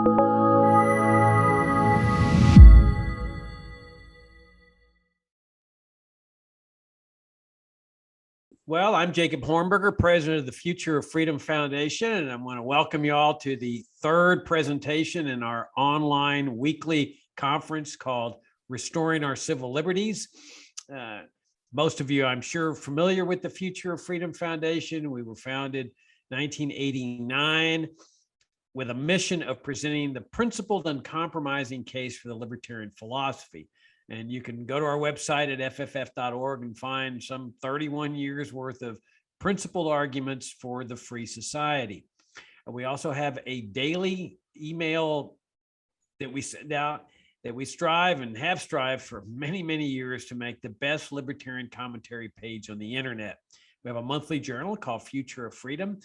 Well, I'm Jacob Hornberger, president of the Future of Freedom Foundation, and I want to welcome you all to the third presentation in our online weekly conference called Restoring Our Civil Liberties. Most of you, I'm sure, are familiar with the Future of Freedom Foundation. We were founded 1989 with a mission of presenting the principled, uncompromising case for the libertarian philosophy. And you can go to our website at fff.org and find some 31 years worth of principled arguments for the free society. We also have a daily email that we send out that we strive and have strived for many, many years to make the best libertarian commentary page on the internet. We have a monthly journal called Future of Freedom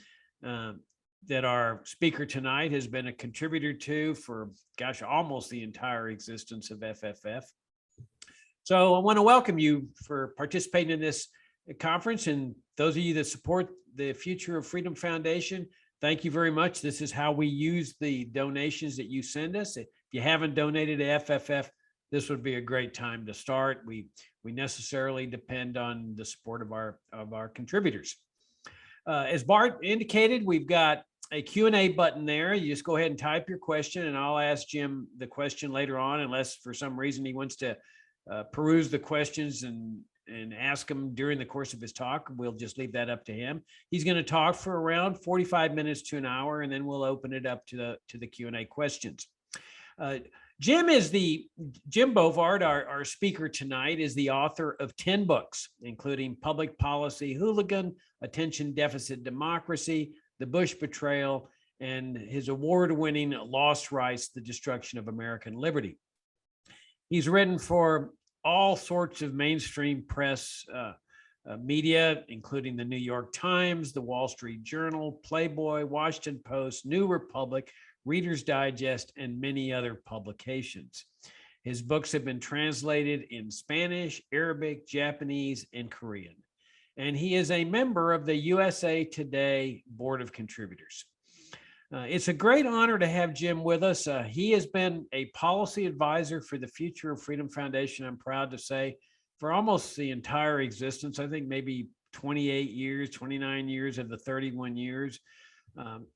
that our speaker tonight has been a contributor to for, almost the entire existence of FFF. So I want to welcome you for participating in this conference, and those of you that support the Future of Freedom Foundation, thank you very much. This is how we use the donations that you send us. If you haven't donated to FFF, this would be a great time to start. We necessarily depend on the support of our contributors. As Bart indicated, we've got a Q&A button there. You just go ahead and type your question, and I'll ask Jim the question later on, unless for some reason he wants to peruse the questions and ask them during the course of his talk. We'll just leave that up to him. He's going to talk for around 45 minutes to an hour, and then we'll open it up to the Q&A questions. Jim Bovard, our speaker tonight, is the author of 10 books, including Public Policy Hooligan, Attention Deficit Democracy, The Bush Betrayal, and his award-winning Lost Rights, The Destruction of American Liberty. He's written for all sorts of mainstream press media, including the New York Times, the Wall Street Journal, Playboy, Washington Post, New Republic, Reader's Digest, and many other publications. His books have been translated in Spanish, Arabic, Japanese, and Korean. And he is a member of the USA Today Board of Contributors. It's a great honor to have Jim with us. He has been a policy advisor for the Future of Freedom Foundation, I'm proud to say, for almost the entire existence. I think maybe 28 years, 29 years of the 31 years.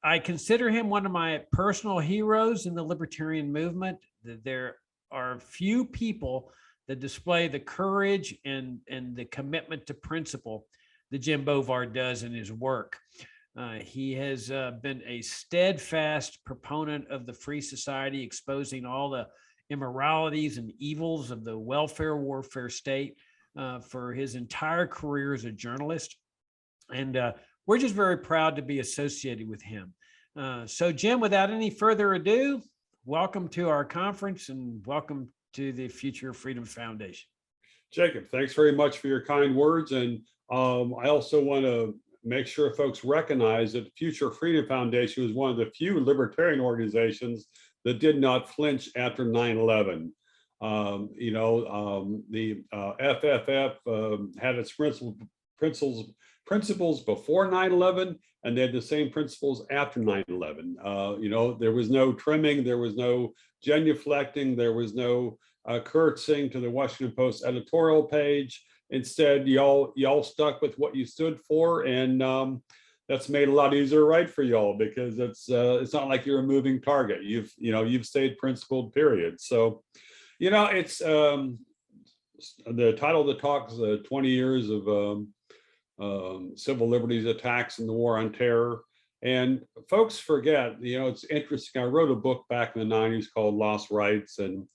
I consider him one of my personal heroes in the libertarian movement. There are few people that display the courage and the commitment to principle that Jim Bovard does in his work. He has been a steadfast proponent of the free society, exposing all the immoralities and evils of the welfare warfare state for his entire career as a journalist. And we're just very proud to be associated with him. So Jim, without any further ado, welcome to our conference and welcome to the Future of Freedom Foundation. Jacob, thanks very much for your kind words. And I also want to make sure folks recognize that the Future of Freedom Foundation was one of the few libertarian organizations that did not flinch after 9/11. The FFF had its principles before 9/11, and they had the same principles after 9/11. There was no trimming, there was no genuflecting, there was no curtsying to the Washington Post editorial page. Instead, y'all stuck with what you stood for, and that's made a lot easier to write for y'all, because it's not like you're a moving target. You've stayed principled, period. So, it's the title of the talk is 20 years of civil liberties attacks and the war on terror. And folks forget, it's interesting. I wrote a book back in the 90s called Lost Rights, and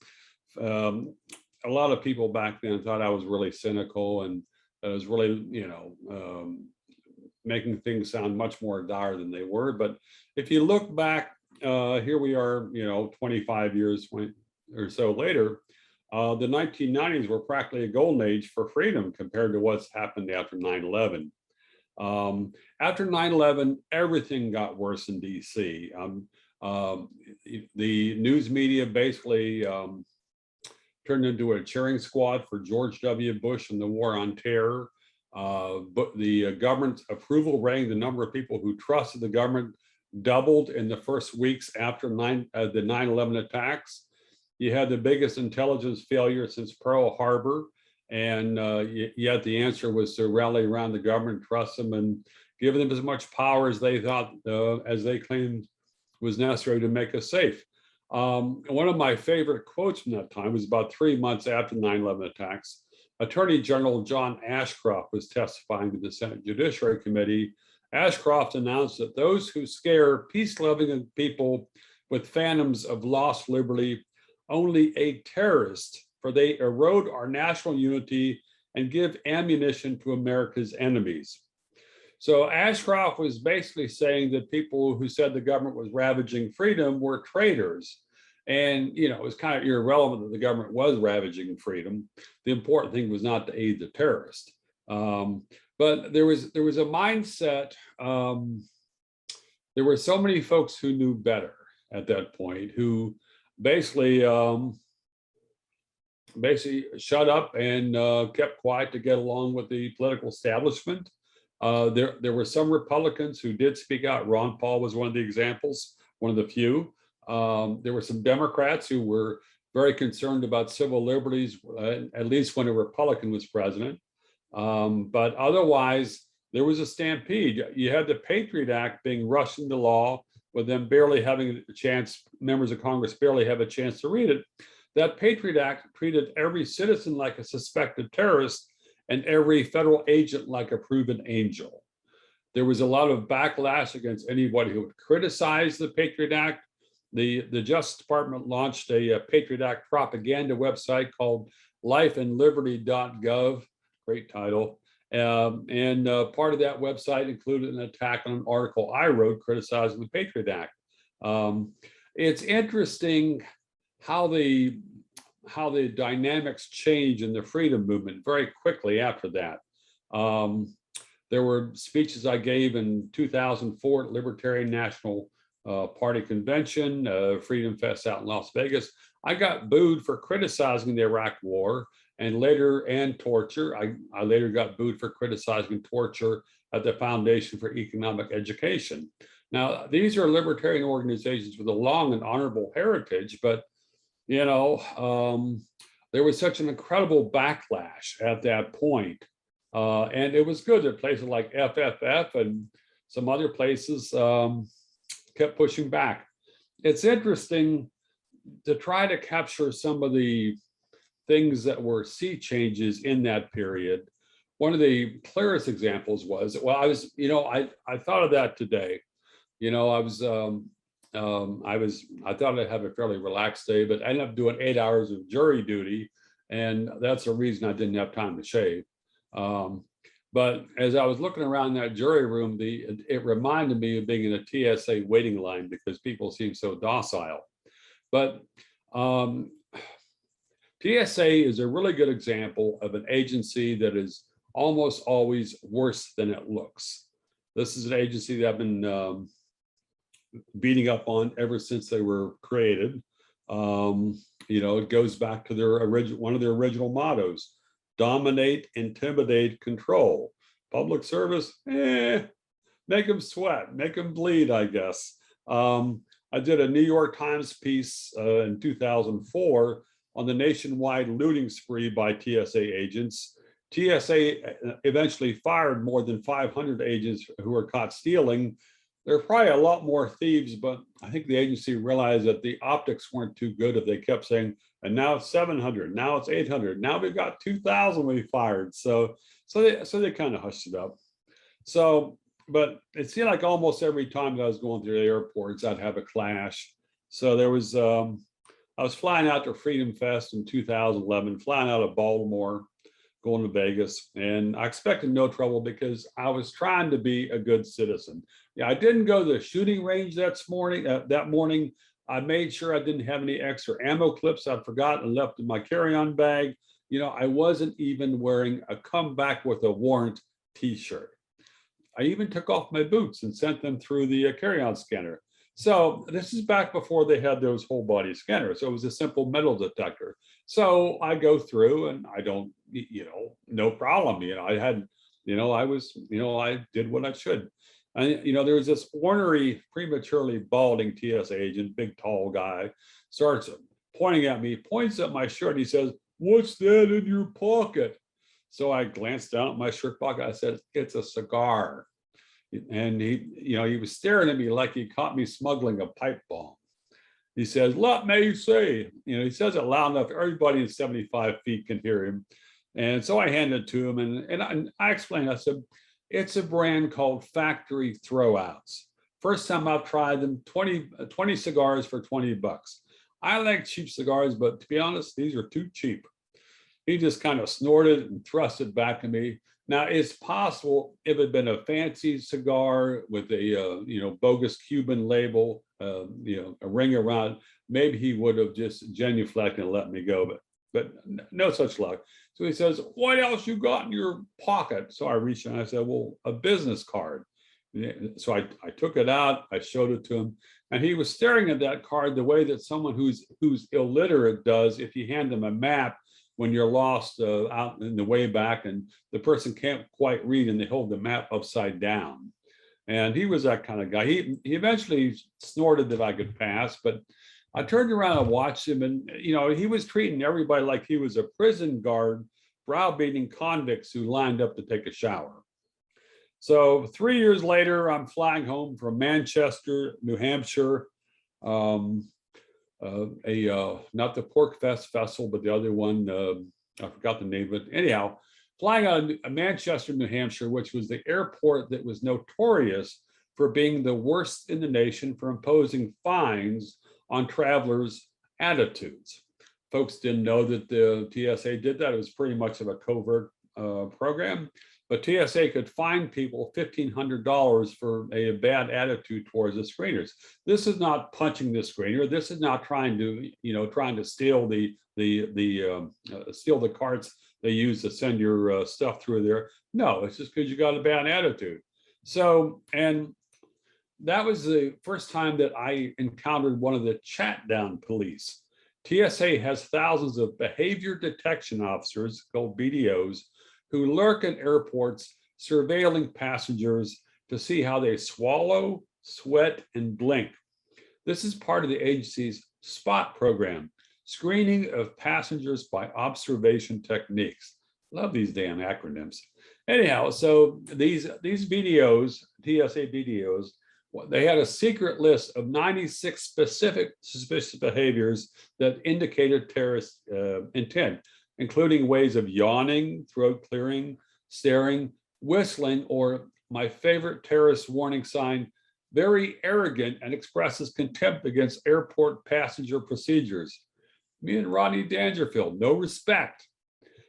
a lot of people back then thought I was really cynical, and I was really, making things sound much more dire than they were. But if you look back, here we are, 25 years or so later, the 1990s were practically a golden age for freedom compared to what's happened after 9/11. After 9/11, everything got worse in DC. The news media basically turned into a cheering squad for George W. Bush and the war on terror. But the government approval rating, the number of people who trusted the government doubled in the first weeks after the 9/11 attacks. You had the biggest intelligence failure since Pearl Harbor, and yet the answer was to rally around the government, trust them, and give them as much power as they thought, as they claimed was necessary to make us safe. One of my favorite quotes from that time was about 3 months after the 9/11 attacks. Attorney General John Ashcroft was testifying to the Senate Judiciary Committee. Ashcroft announced that those who scare peace-loving people with phantoms of lost liberty only aid terrorists, for they erode our national unity and give ammunition to America's enemies. So Ashcroft was basically saying that people who said the government was ravaging freedom were traitors. And, you know, it was kind of irrelevant that the government was ravaging freedom. The important thing was not to aid the terrorist. But there was a mindset. There were so many folks who knew better at that point, who basically shut up and kept quiet to get along with the political establishment. There were some Republicans who did speak out. Ron Paul was one of the examples, one of the few. There were some Democrats who were very concerned about civil liberties, at least when a Republican was president. But otherwise, there was a stampede. You had the Patriot Act being rushed into law, with them barely having a chance, members of Congress barely have a chance to read it. That Patriot Act treated every citizen like a suspected terrorist and every federal agent like a proven angel. There was a lot of backlash against anybody who would criticize the Patriot Act. The Justice Department launched a Patriot Act propaganda website called lifeandliberty.gov, great title. And part of that website included an attack on an article I wrote criticizing the Patriot Act. It's interesting how the dynamics change in the freedom movement very quickly after that. There were speeches I gave in 2004 at Libertarian National Party Convention, Freedom Fest out in Las Vegas. I got booed for criticizing the Iraq War and torture. I later got booed for criticizing torture at the Foundation for Economic Education. Now, these are libertarian organizations with a long and honorable heritage, but you know, there was such an incredible backlash at that point. And it was good that places like FFF and some other places kept pushing back. It's interesting to try to capture some of the things that were sea changes in that period. One of the clearest examples was, well, I thought of that today. You know, I thought I'd have a fairly relaxed day, but I ended up doing 8 hours of jury duty. And that's the reason I didn't have time to shave. But as I was looking around that jury room, it reminded me of being in a TSA waiting line because people seem so docile. But TSA is a really good example of an agency that is almost always worse than it looks. This is an agency that I've been beating up on ever since they were created. You know, it goes back to one of their original mottos: dominate, intimidate, control. Public service, make them sweat, make them bleed, I guess. I did a New York Times piece in 2004 on the nationwide looting spree by TSA agents. TSA eventually fired more than 500 agents who were caught stealing. There are probably a lot more thieves, but I think the agency realized that the optics weren't too good if they kept saying, and now it's 700, now it's 800, now we've got 2,000 we fired. So they kind of hushed it up. So, but it seemed like almost every time that I was going through the airports, I'd have a clash. So there was, I was flying out to Freedom Fest in 2011, flying out of Baltimore, going to Vegas, and I expected no trouble because I was trying to be a good citizen. Yeah, I didn't go to the shooting range that morning. I made sure I didn't have any extra ammo clips I'd forgotten and left in my carry-on bag. You know, I wasn't even wearing a come back with a warrant t-shirt. I even took off my boots and sent them through the carry-on scanner. So this is back before they had those whole body scanners. So it was a simple metal detector. So I go through and I don't, you know, no problem. You know, I had, you know, I did what I should. And, there was this ornery, prematurely balding TSA agent, big, tall guy, starts pointing at me, points at my shirt. He says, "What's that in your pocket?" So I glanced down at my shirt pocket. I said, "It's a cigar." And he was staring at me like he caught me smuggling a pipe bomb. He says, "Let me see." He says it loud enough everybody in 75 feet can hear him. And so I handed it to him, and I explained. I said, "It's a brand called Factory Throwouts. First time I've tried them, 20 cigars for $20. I like cheap cigars, but to be honest, these are too cheap." He just kind of snorted and thrust it back at me. Now, it's possible if it had been a fancy cigar with a bogus Cuban label, a ring around, maybe he would have just genuflected and let me go, but no such luck. So he says, "What else you got in your pocket?" So I reached in and I said, "Well, a business card." So I took it out, I showed it to him, and he was staring at that card the way that someone who's illiterate does if you hand them a map when you're lost out in the way back and the person can't quite read and they hold the map upside down. And he was that kind of guy. He eventually snorted that I could pass, but I turned around and watched him, and he was treating everybody like he was a prison guard, browbeating convicts who lined up to take a shower. So 3 years later, I'm flying home from Manchester, New Hampshire. Not the Pork Fest Festival, but the other one, I forgot the name of it. Anyhow, flying out of Manchester, New Hampshire, which was the airport that was notorious for being the worst in the nation for imposing fines on travelers' attitudes. Folks didn't know that the TSA did that. It was pretty much of a covert program. But TSA could fine people $1,500 for a bad attitude towards the screeners. This is not punching the screener. This is not trying to steal steal the carts they use to send your stuff through there. No, it's just because you got a bad attitude. So, and that was the first time that I encountered one of the chat down police. TSA has thousands of behavior detection officers called BDOs who lurk in airports, surveilling passengers to see how they swallow, sweat, and blink. This is part of the agency's SPOT program, screening of passengers by observation techniques. Love these damn acronyms. Anyhow, so these BDOs, TSA BDOs, they had a secret list of 96 specific suspicious behaviors that indicated terrorist intent, including ways of yawning, throat clearing, staring, whistling, or my favorite terrorist warning sign, very arrogant and expresses contempt against airport passenger procedures. Me and Rodney Dangerfield, no respect.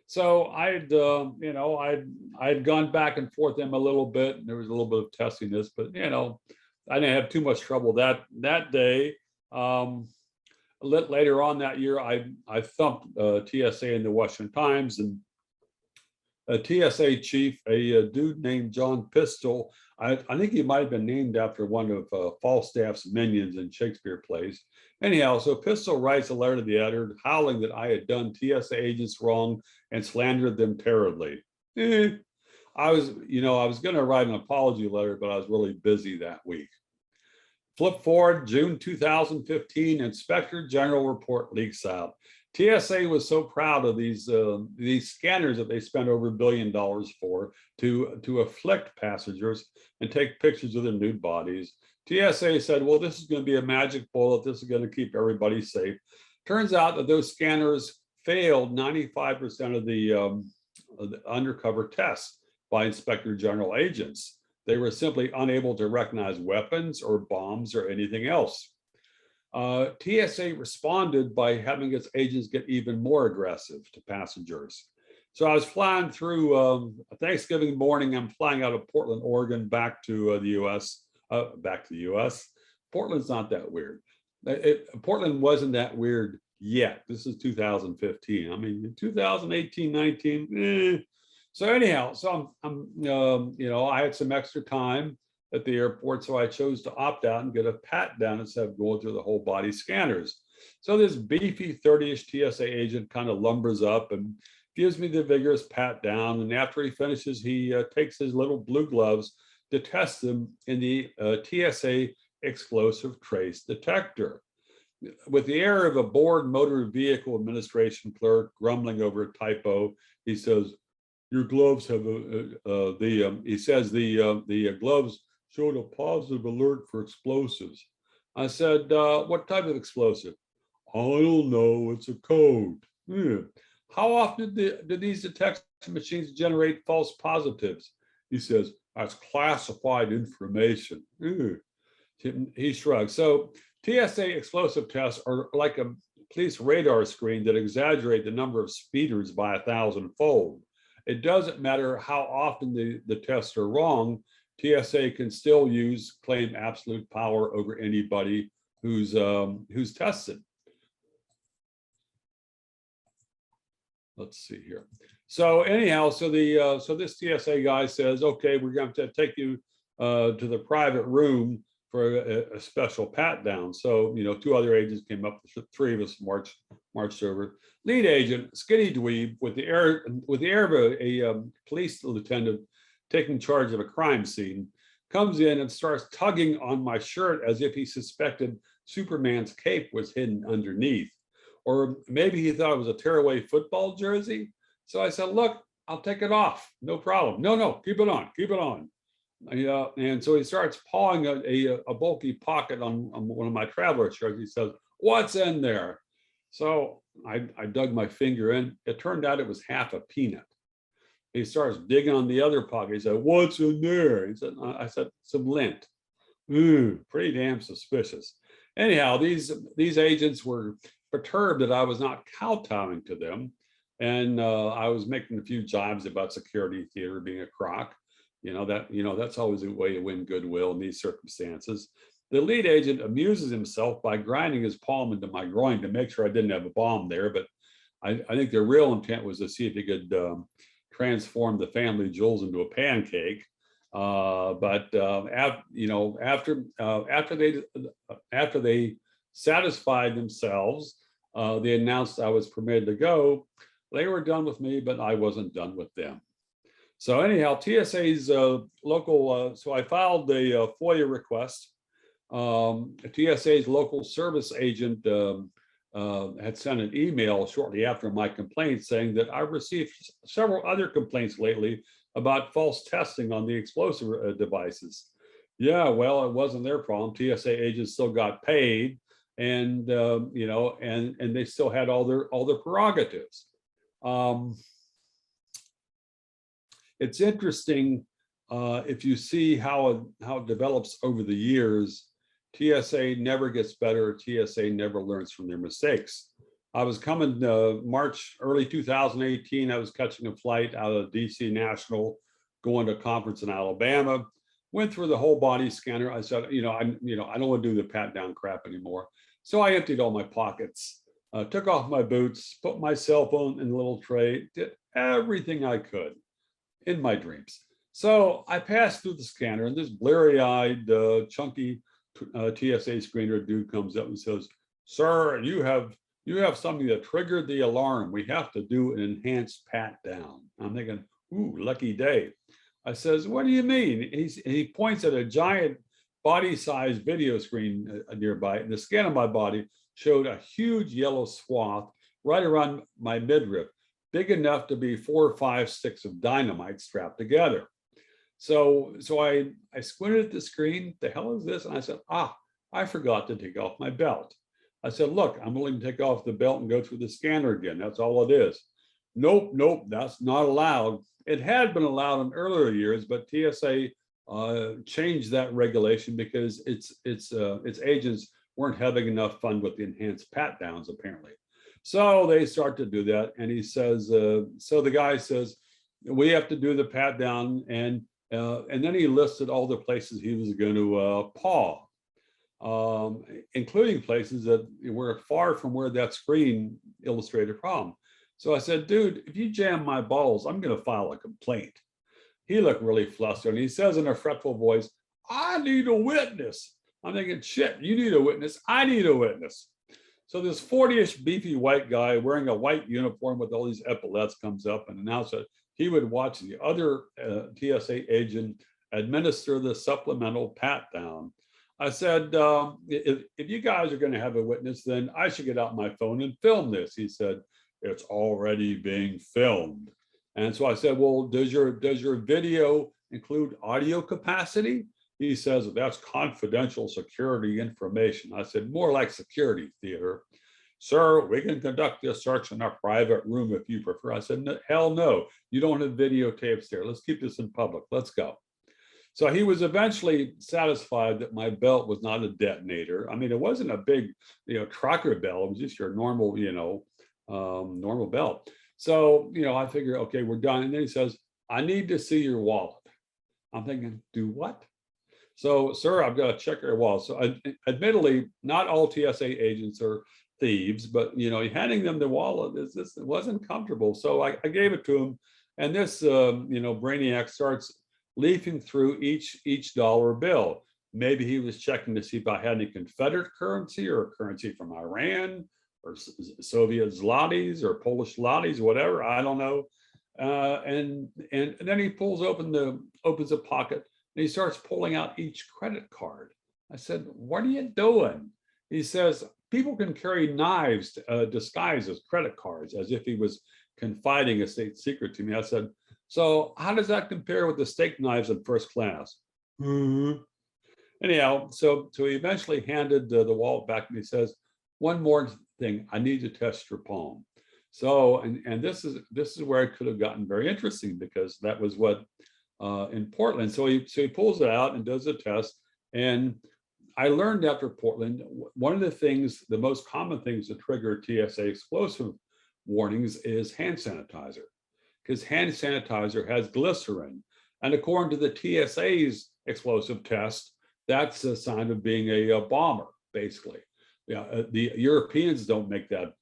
So I'd gone back and forth them a little bit, and there was a little bit of testiness, but I didn't have too much trouble that day. Later on that year, I thumped TSA in the Washington Times, and a TSA chief, a dude named John Pistol. I think he might have been named after one of Falstaff's minions in Shakespeare plays. Anyhow, so Pistol writes a letter to the editor howling that I had done TSA agents wrong and slandered them terribly. I was going to write an apology letter, but I was really busy that week. Flip forward, June 2015, Inspector General report leaks out. TSA was so proud of these scanners that they spent over $1 billion for to afflict passengers and take pictures of their nude bodies. TSA said, well, this is going to be a magic bullet. This is going to keep everybody safe. Turns out that those scanners failed 95% of the undercover tests by Inspector General agents. They were simply unable to recognize weapons or bombs or anything else. TSA responded by having its agents get even more aggressive to passengers. So I was flying through Thanksgiving morning. I'm flying out of Portland, Oregon, back to the U.S. Portland's not that weird. Portland wasn't that weird yet. This is 2015. I mean, 2018, 19. So anyhow, so I had some extra time at the airport, so I chose to opt out and get a pat down instead of going through the whole body scanners. So this beefy 30-ish TSA agent kind of lumbers up and gives me the vigorous pat down. And after he finishes, he takes his little blue gloves, to test them in the TSA explosive trace detector. With the air of a bored motor vehicle administration clerk grumbling over a typo, he says, "Your gloves have the gloves showed a positive alert for explosives." I said, "What type of explosive?" "I don't know. It's a code." "How often do these detection machines generate false positives?" He says, "That's classified information." He shrugs. So TSA explosive tests are like a police radar screen that exaggerate the number of speeders by 1,000-fold. It doesn't matter how often the tests are wrong. TSA can still claim absolute power over anybody who's tested. Let's see here. So anyhow, so this TSA guy says, "Okay, we're going to take you to the private room for a special pat down." So, two other agents came up, the three of us marched over. Lead agent, skinny dweeb, with the air of a police lieutenant taking charge of a crime scene, comes in and starts tugging on my shirt as if he suspected Superman's cape was hidden underneath. Or maybe he thought it was a tearaway football jersey. So I said, "Look, I'll take it off. No problem." No, keep it on, keep it on. And so he starts pawing a bulky pocket on one of my traveler shirts. He says, "What's in there?" So I dug my finger in. It turned out it was half a peanut. He starts digging on the other pocket. He said, "What's in there?" I said, "Some lint." Pretty damn suspicious. Anyhow, these agents were perturbed that I was not kowtowing to them. And I was making a few jibes about security theater being a crock. That's always a way to win goodwill in these circumstances. The lead agent amuses himself by grinding his palm into my groin to make sure I didn't have a bomb there. But I think their real intent was to see if he could transform the family jewels into a pancake. After they satisfied themselves, they announced I was permitted to go. They were done with me, but I wasn't done with them. So anyhow, TSA's local, so I filed a FOIA request. TSA's local service agent had sent an email shortly after my complaint saying that I received several other complaints lately about false testing on the explosive devices. Yeah, well, it wasn't their problem. TSA agents still got paid, and and they still had all their prerogatives. It's interesting if you see how it develops over the years. TSA never gets better. TSA never learns from their mistakes. I was coming early 2018. I was catching a flight out of DC National, going to a conference in Alabama. Went through the whole body scanner. I said, I don't want to do the pat down crap anymore. So I emptied all my pockets, took off my boots, put my cell phone in a little tray, did everything I could in my dreams. So I passed through the scanner, and this bleary-eyed, chunky TSA screener dude comes up and says, "Sir, you have something that triggered the alarm. We have to do an enhanced pat down." I'm thinking, ooh, lucky day. I says, "What do you mean?" He points at a giant body-sized video screen nearby, and the scan of my body showed a huge yellow swath right around my midriff, big enough to be 4 or 5 sticks of dynamite strapped together. So I squinted at the screen. The hell is this? And I said, I forgot to take off my belt. I said, "Look, I'm willing to take off the belt and go through the scanner again. That's all it is." Nope, that's not allowed. It had been allowed in earlier years, but TSA changed that regulation because its agents weren't having enough fun with the enhanced pat downs, apparently. So they start to do that. And he says, so the guy says, "We have to do the pat down." And then he listed all the places he was going to paw, including places that were far from where that screen illustrated a problem. So I said, "Dude, if you jam my balls, I'm going to file a complaint." He looked really flustered, and he says in a fretful voice, "I need a witness." I'm thinking, shit, you need a witness. I need a witness. So this 40-ish beefy white guy wearing a white uniform with all these epaulets comes up and announces that he would watch the other TSA agent administer the supplemental pat-down. I said, if you guys are going to have a witness, then I should get out my phone and film this. He said, it's already being filmed. And so I said, well, does your video include audio capacity? He says, that's confidential security information. I said, more like security theater. Sir, we can conduct this search in a private room if you prefer. I said, hell no, you don't have videotapes there. Let's keep this in public. Let's go. So he was eventually satisfied that my belt was not a detonator. I mean, it wasn't a big, trucker belt. It was just your normal, normal belt. So, I figured, okay, we're done. And then he says, I need to see your wallet. I'm thinking, do what? So, sir, I've got to check your wallet. So admittedly, not all TSA agents are thieves, but, handing them the wallet, it wasn't comfortable. So I gave it to him. And this, brainiac starts leafing through each dollar bill. Maybe he was checking to see if I had any Confederate currency or currency from Iran or Soviet zlotys or Polish zlotys, whatever, I don't know. And then he opens a pocket and he starts pulling out each credit card. I said, what are you doing? He says, people can carry knives disguised as credit cards, as if he was confiding a state secret to me. I said, so how does that compare with the steak knives in first class? Anyhow, so he eventually handed the wallet back and he says, one more thing, I need to test your palm. So, and this is where it could have gotten very interesting, because that was what in Portland. So he pulls it out and does a test. And I learned after Portland, one of the most common things that trigger TSA explosive warnings is hand sanitizer, because hand sanitizer has glycerin. And according to the TSA's explosive test, that's a sign of being a bomber, basically. Yeah, the Europeans don't make that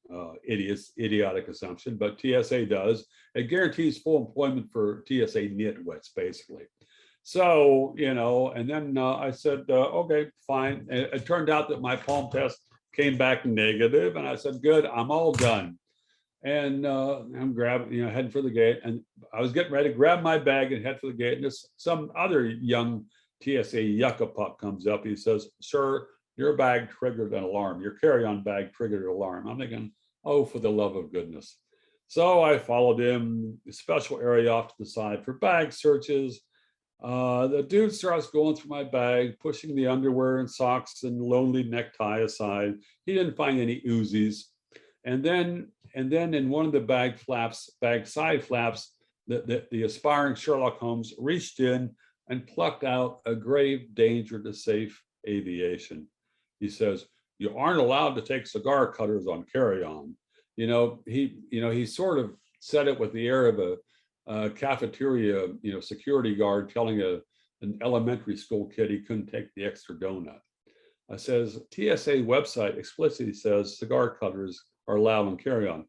idiotic assumption, but TSA does. It guarantees full employment for TSA nitwits, basically. So, and then I said, okay, fine. And it turned out that my palm test came back negative, and I said, good, I'm all done. And I'm grabbing, heading for the gate, and I was getting ready to grab my bag and head for the gate, and some other young TSA yucca pup comes up. He says, sir, your bag triggered an alarm. Your carry-on bag triggered an alarm. I'm thinking, oh, for the love of goodness. So I followed him, a special area off to the side for bag searches. The dude starts going through my bag, pushing the underwear and socks and lonely necktie aside. He didn't find any Uzis. And then in one of the bag side flaps, the aspiring Sherlock Holmes reached in and plucked out a grave danger to safe aviation. He says, you aren't allowed to take cigar cutters on carry-on. He sort of said it with the air of a cafeteria, security guard telling an elementary school kid he couldn't take the extra donut. I says, TSA website explicitly says cigar cutters are allowed on carry-on.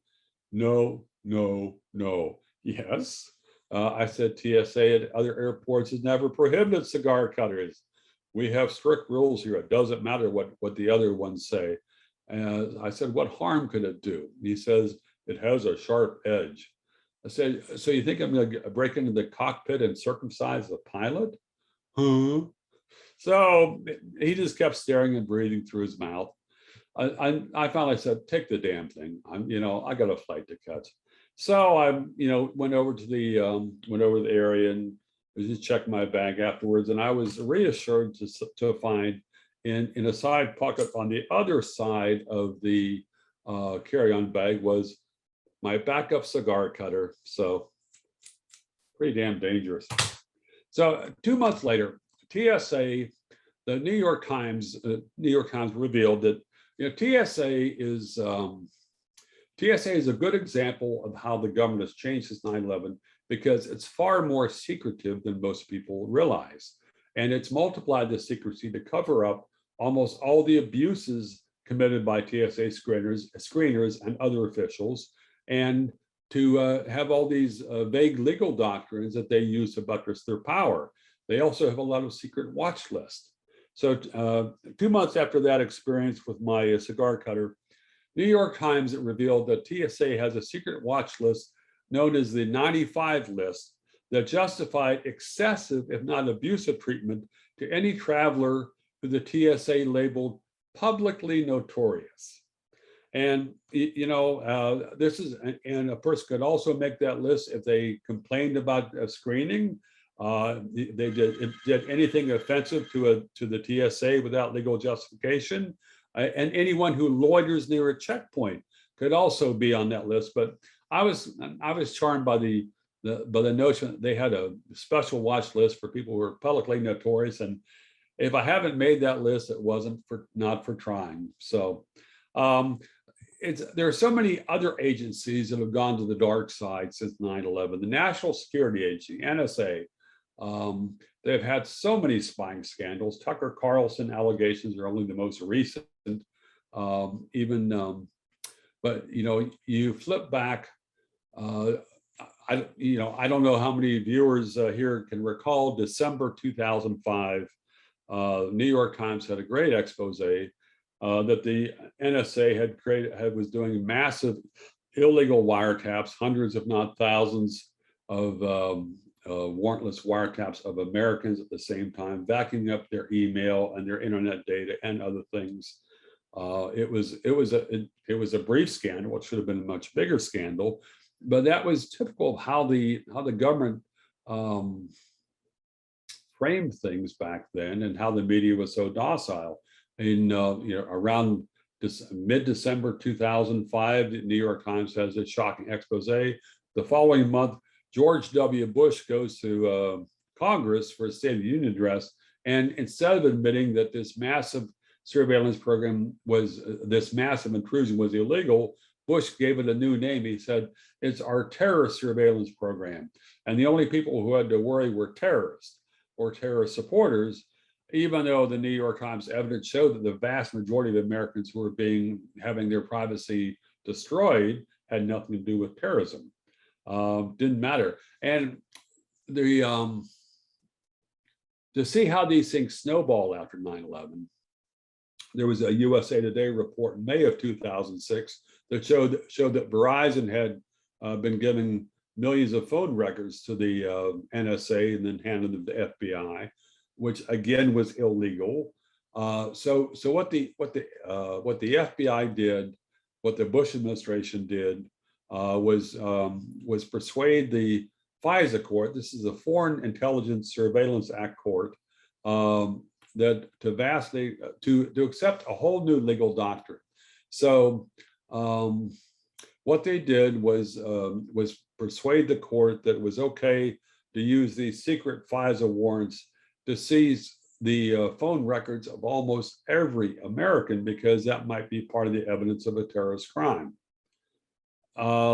No, no, no. Yes. I said, TSA at other airports has never prohibited cigar cutters. We have strict rules here. It doesn't matter what the other ones say. And I said, what harm could it do? He says, it has a sharp edge. I said, so you think I'm going to break into the cockpit and circumcise the pilot? Huh? So he just kept staring and breathing through his mouth. I finally said, take the damn thing. I got a flight to catch. So I, went over the area and was just checking my bag afterwards. And I was reassured to find in a side pocket on the other side of the carry-on bag was my backup cigar cutter. So pretty damn dangerous. So 2 months later, TSA, the New York Times revealed that TSA is a good example of how the government has changed since 9/11, because it's far more secretive than most people realize. And it's multiplied the secrecy to cover up almost all the abuses committed by TSA screeners and other officials, and to have all these vague legal doctrines that they use to buttress their power. They also have a lot of secret watch lists. So 2 months after that experience with my cigar cutter, New York Times revealed that TSA has a secret watch list known as the 95 list that justified excessive, if not abusive, treatment to any traveler who the TSA labeled publicly notorious. And this is, and a person could also make that list if they complained about a screening. They did anything offensive to the TSA without legal justification, and anyone who loiters near a checkpoint could also be on that list. But I was charmed by the notion that they had a special watch list for people who were publicly notorious, and if I haven't made that list, it wasn't not for trying. So there are so many other agencies that have gone to the dark side since 9/11. The National Security Agency, NSA, they've had so many spying scandals. Tucker Carlson allegations are only the most recent. But you flip back. I don't know how many viewers here can recall December 2005. New York Times had a great expose that the NSA was doing massive illegal wiretaps, hundreds if not thousands of warrantless wiretaps of Americans at the same time, vacuuming up their email and their internet data and other things. It was a brief scandal. It should have been a much bigger scandal, but that was typical of how the government framed things back then, and how the media was so docile. Around mid-December 2005, the New York Times has a shocking expose. The following month, George W. Bush goes to Congress for a State of the Union address, and instead of admitting that this massive surveillance program this massive intrusion was illegal, Bush gave it a new name. He said, it's our terrorist surveillance program. And the only people who had to worry were terrorists or terrorist supporters, even though the New York Times evidence showed that the vast majority of Americans who were having their privacy destroyed had nothing to do with terrorism. Didn't matter. And to see how these things snowball after 9/11, there was a USA Today report in May of 2006 that showed that Verizon had been giving millions of phone records to the NSA and then handed them to FBI, which again was illegal. So what the FBI did, what the Bush administration did, was persuade the FISA court. This is the Foreign Intelligence Surveillance Act court, that to accept a whole new legal doctrine. So what they did was persuade the court that it was okay to use these secret FISA warrants to seize the phone records of almost every American, because that might be part of the evidence of a terrorist crime.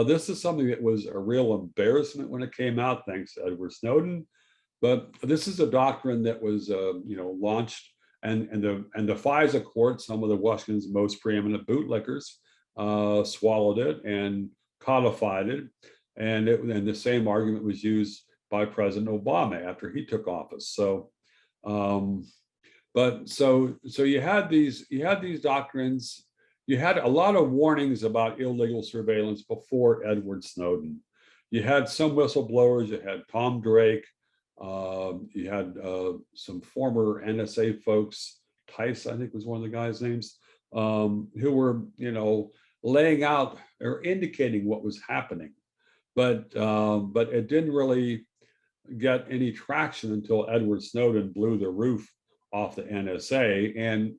This is something that was a real embarrassment when it came out, thanks to Edward Snowden. But this is a doctrine that was, launched, and the FISA court, some of the Washington's most preeminent bootlickers, swallowed it and codified it, and the same argument was used by President Obama after he took office. So, so you had these doctrines. You had a lot of warnings about illegal surveillance before Edward Snowden. You had some whistleblowers. You had Tom Drake. You had some former NSA folks, Tice, I think was one of the guys' names, who were, laying out or indicating what was happening. But it didn't really get any traction until Edward Snowden blew the roof off the NSA and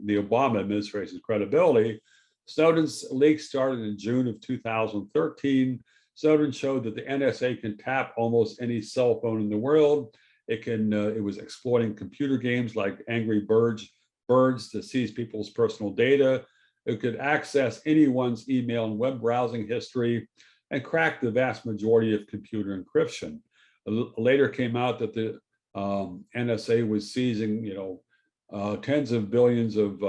the Obama administration's credibility. Snowden's leak started in June of 2013. Snowden showed that the NSA can tap almost any cell phone in the world. It was exploiting computer games like Angry Birds to seize people's personal data. It could access anyone's email and web browsing history and crack the vast majority of computer encryption. Later came out that the NSA was seizing, tens of billions of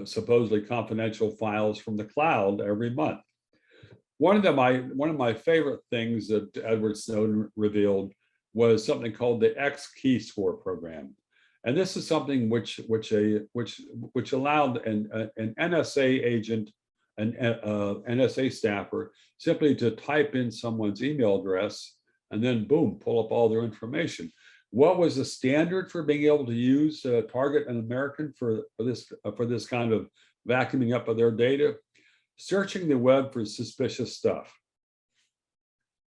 supposedly confidential files from the cloud every month. One of my favorite things that Edward Snowden revealed was something called the X key score program, and this is something which allowed an NSA agent, an NSA staffer, simply to type in someone's email address and then boom, pull up all their information. What was the standard for being able to use target an American for this kind of vacuuming up of their data? Searching the web for suspicious stuff.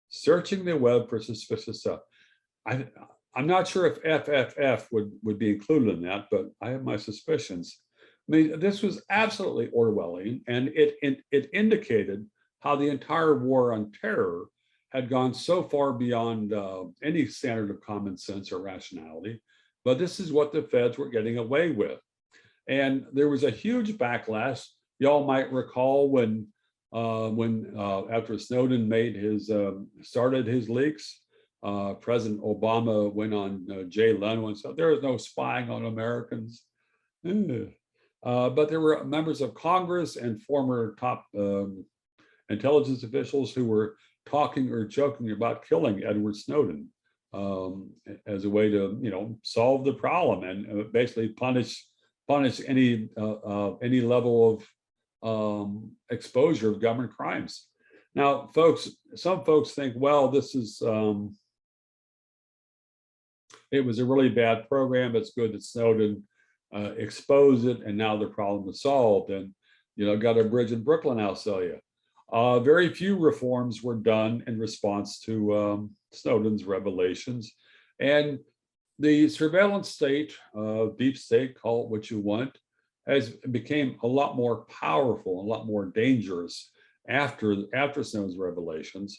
Searching the web for suspicious stuff. I'm not sure if FFF would be included in that, but I have my suspicions. I mean, this was absolutely Orwellian, and it indicated how the entire war on terror had gone so far beyond any standard of common sense or rationality. But this is what the feds were getting away with. And there was a huge backlash. Y'all might recall when after Snowden started his leaks, President Obama went on Jay Leno and said, there is no spying on Americans. But there were members of Congress and former top intelligence officials who were talking or joking about killing Edward Snowden as a way to, solve the problem and basically punish any level of exposure of government crimes. Now, some folks think, well, this is it was a really bad program. It's good that Snowden exposed it, and now the problem is solved. And got a bridge in Brooklyn, I'll sell you. Very few reforms were done in response to Snowden's revelations, and the surveillance state, deep state, call it what you want, became a lot more powerful, a lot more dangerous after Snowden's revelations.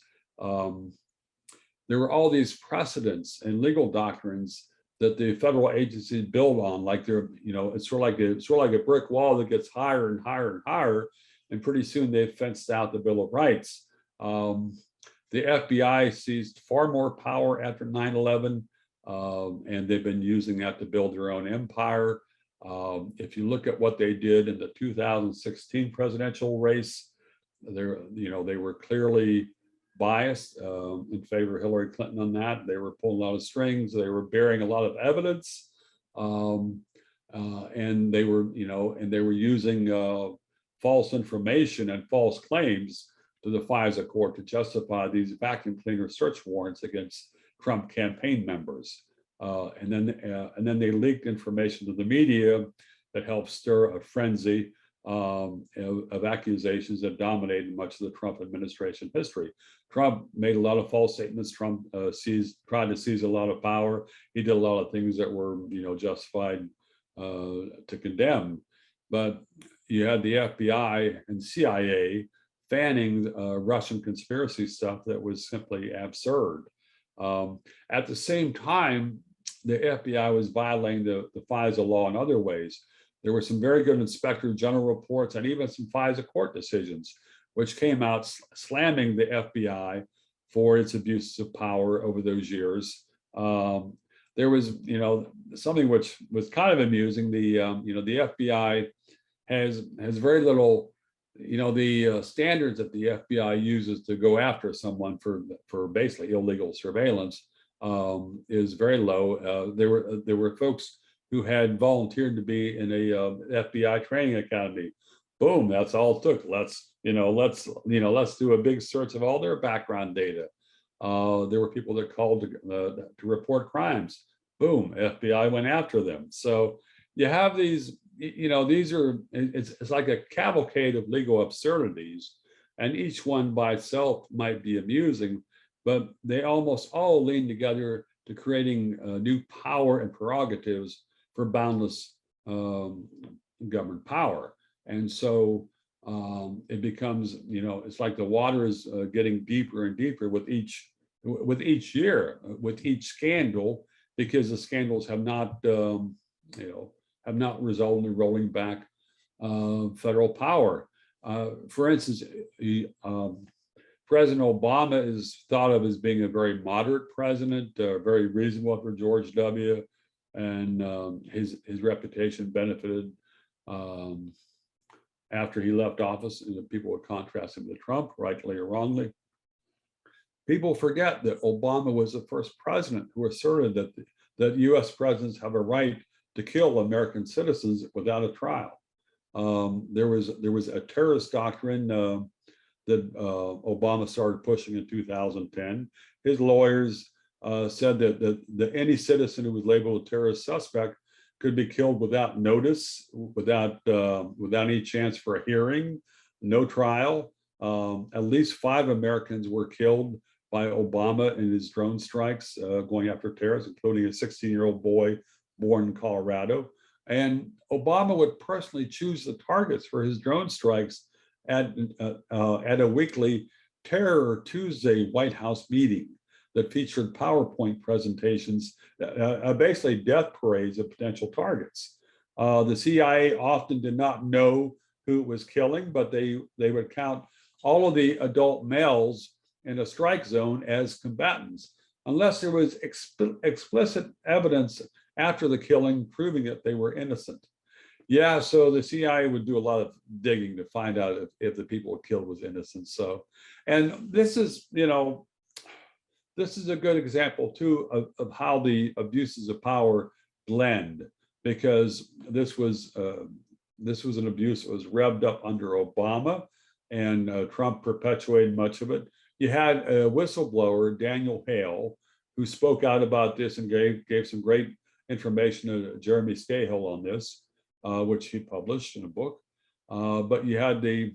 There were all these precedents and legal doctrines that the federal agencies build on, like it's sort of like a brick wall that gets higher and higher and higher, and pretty soon they've fenced out the Bill of Rights. The FBI seized far more power after 9/11, and they've been using that to build their own empire. If you look at what they did in the 2016 presidential race, they were clearly biased in favor of Hillary Clinton on that. They were pulling a lot of strings. They were bearing a lot of evidence, and they were using false information and false claims to the FISA court to justify these vacuum cleaner search warrants against Trump campaign members. And then they leaked information to the media that helped stir a frenzy of accusations that dominated much of the Trump administration history. Trump made a lot of false statements. Trump tried to seize a lot of power. He did a lot of things that were, justified to condemn. But you had the FBI and CIA fanning Russian conspiracy stuff that was simply absurd. At the same time, the FBI was violating the FISA law in other ways. There were some very good Inspector General reports and even some FISA court decisions, which came out slamming the FBI for its abuses of power over those years. There was, something which was kind of amusing. The FBI has very little, the standards that the FBI uses to go after someone for basically illegal surveillance is very low. There were folks who had volunteered to be in a FBI training academy. Boom, that's all it took. Let's do a big search of all their background data. There were people that called to report crimes. Boom, FBI went after them. So you have these, it's like a cavalcade of legal absurdities, and each one by itself might be amusing, but they almost all lean together to creating new power and prerogatives for boundless government power. And so it becomes, it's like the water is getting deeper and deeper with each year, with each scandal, because the scandals have not, have not resulted in rolling back federal power. For instance, President Obama is thought of as being a very moderate president, very reasonable for George W. And his reputation benefited after he left office. People would contrast him to Trump, rightly or wrongly. People forget that Obama was the first president who asserted that U.S. presidents have a right to kill American citizens without a trial. There was a terrorist doctrine that Obama started pushing in 2010. His lawyers said that any citizen who was labeled a terrorist suspect could be killed without notice, without any chance for a hearing, no trial. At least 5 Americans were killed by Obama in his drone strikes going after terrorists, including a 16-year-old boy born in Colorado. And Obama would personally choose the targets for his drone strikes at a weekly Terror Tuesday White House meeting that featured PowerPoint presentations, basically death parades of potential targets. The CIA often did not know who it was killing, but they would count all of the adult males in a strike zone as combatants, unless there was explicit evidence after the killing proving that they were innocent. Yeah, so the CIA would do a lot of digging to find out if the people killed was innocent. So, and this is, this is a good example too of how the abuses of power blend, because this was an abuse that was revved up under Obama, and Trump perpetuated much of it. You had a whistleblower, Daniel Hale, who spoke out about this and gave some great information to Jeremy Scahill on this, which he published in a book. But you had the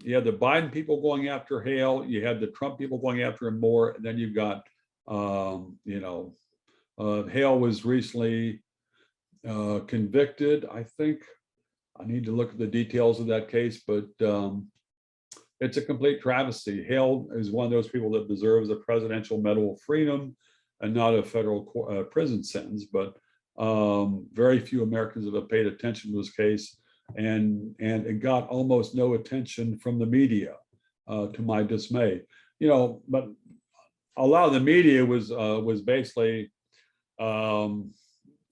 Biden people going after Hale, you had the Trump people going after him more, and then you've got, Hale was recently convicted. I think I need to look at the details of that case, but it's a complete travesty. Hale is one of those people that deserves a Presidential Medal of Freedom and not a federal prison sentence, but very few Americans have paid attention to this case, and it got almost no attention from the media, to my dismay. But a lot of the media was basically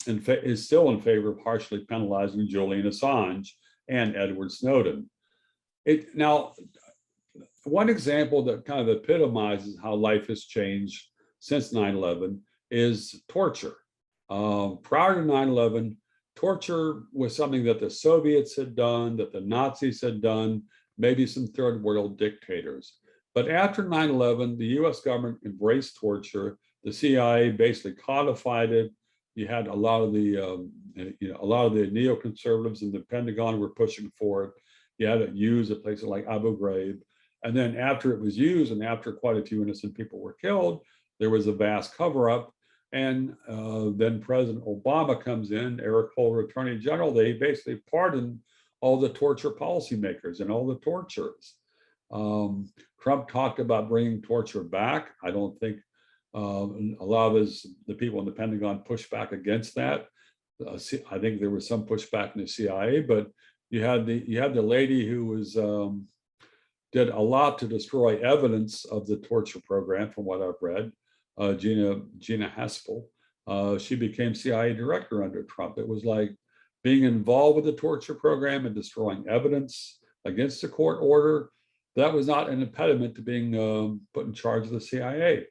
is still in favor of harshly penalizing Julian Assange and Edward Snowden. Now, one example that kind of epitomizes how life has changed since 9/11 is torture. Prior to 9/11, torture was something that the Soviets had done, that the Nazis had done, maybe some third world dictators. But after 9/11, the US government embraced torture. The CIA basically codified it. You had a lot of the neoconservatives in the Pentagon were pushing for it. You had it used at places like Abu Ghraib. And then after it was used, and after quite a few innocent people were killed, there was a vast cover-up. And then President Obama comes in, Eric Holder, Attorney General. They basically pardoned all the torture policymakers and all the torturers. Trump talked about bringing torture back. I don't think a lot of the people in the Pentagon pushed back against that. I think there was some pushback in the CIA, but you had the lady who was did a lot to destroy evidence of the torture program, from what I've read. Gina Haspel. She became CIA director under Trump. It was like being involved with the torture program and destroying evidence against the court order. That was not an impediment to being put in charge of the CIA.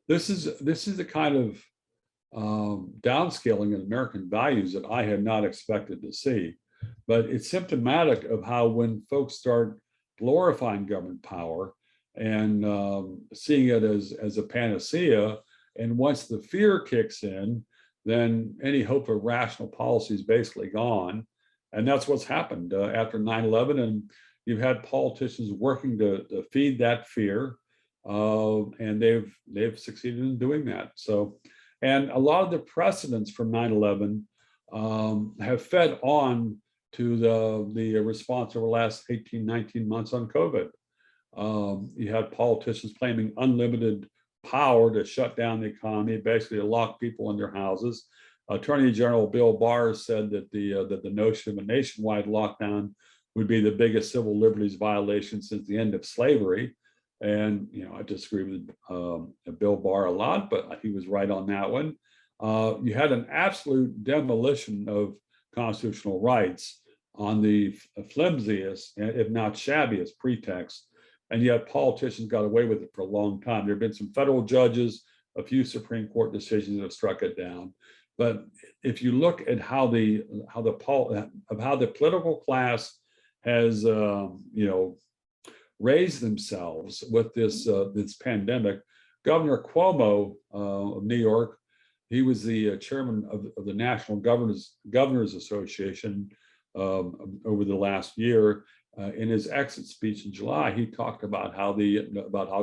This is the kind of downscaling in American values that I had not expected to see. But it's symptomatic of how, when folks start glorifying government power and seeing it as a panacea, and once the fear kicks in, then any hope of rational policy is basically gone. And that's what's happened after 9/11. And you've had politicians working to feed that fear, and they've succeeded in doing that. So, and a lot of the precedents from 9/11 have fed on to the response over the last 18, 19 months on COVID. You had politicians claiming unlimited power to shut down the economy, basically to lock people in their houses. Attorney General Bill Barr said that the notion of a nationwide lockdown would be the biggest civil liberties violation since the end of slavery. And I disagree with Bill Barr a lot, but he was right on that one. You had an absolute demolition of constitutional rights on the flimsiest, if not shabbiest, pretext. And yet politicians got away with it for a long time. There have been some federal judges, a few Supreme Court decisions that have struck it down. But if you look at how the political class has raise themselves with this pandemic. Governor Cuomo of New York, he was the chairman of the National Governors Association over the last year. In his exit speech in July, he talked about how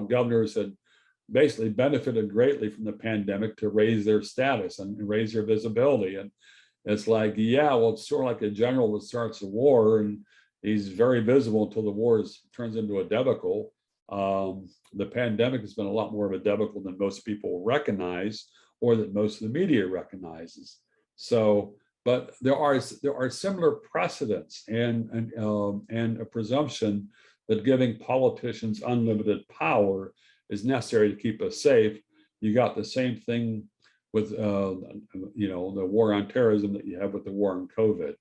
governors had basically benefited greatly from the pandemic to raise their status and raise their visibility. And it's like, yeah, well, it's sort of like a general that starts a war and he's very visible until the war turns into a debacle. The pandemic has been a lot more of a debacle than most people recognize, or that most of the media recognizes. So, but there are similar precedents and a presumption that giving politicians unlimited power is necessary to keep us safe. You got the same thing with the war on terrorism that you have with the war on COVID,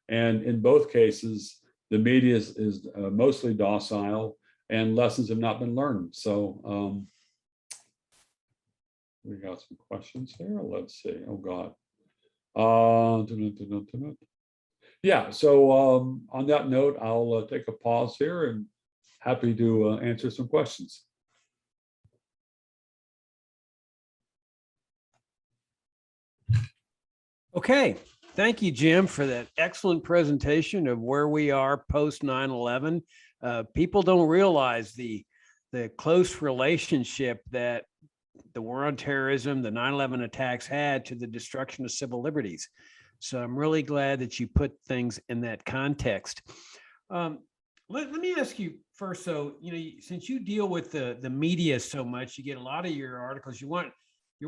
and in both cases, the media is mostly docile, and lessons have not been learned. So we got some questions here. Let's see. Oh God. Yeah. So on that note, I'll take a pause here and happy to answer some questions. Okay, thank you, Jim, for that excellent presentation of where we are post 9/11. People don't realize the close relationship that the war on terrorism, the 9/11 attacks had to the destruction of civil liberties. So I'm really glad that you put things in that context. Let me ask you first, so, since you deal with the media so much, you get a lot of your articles, you're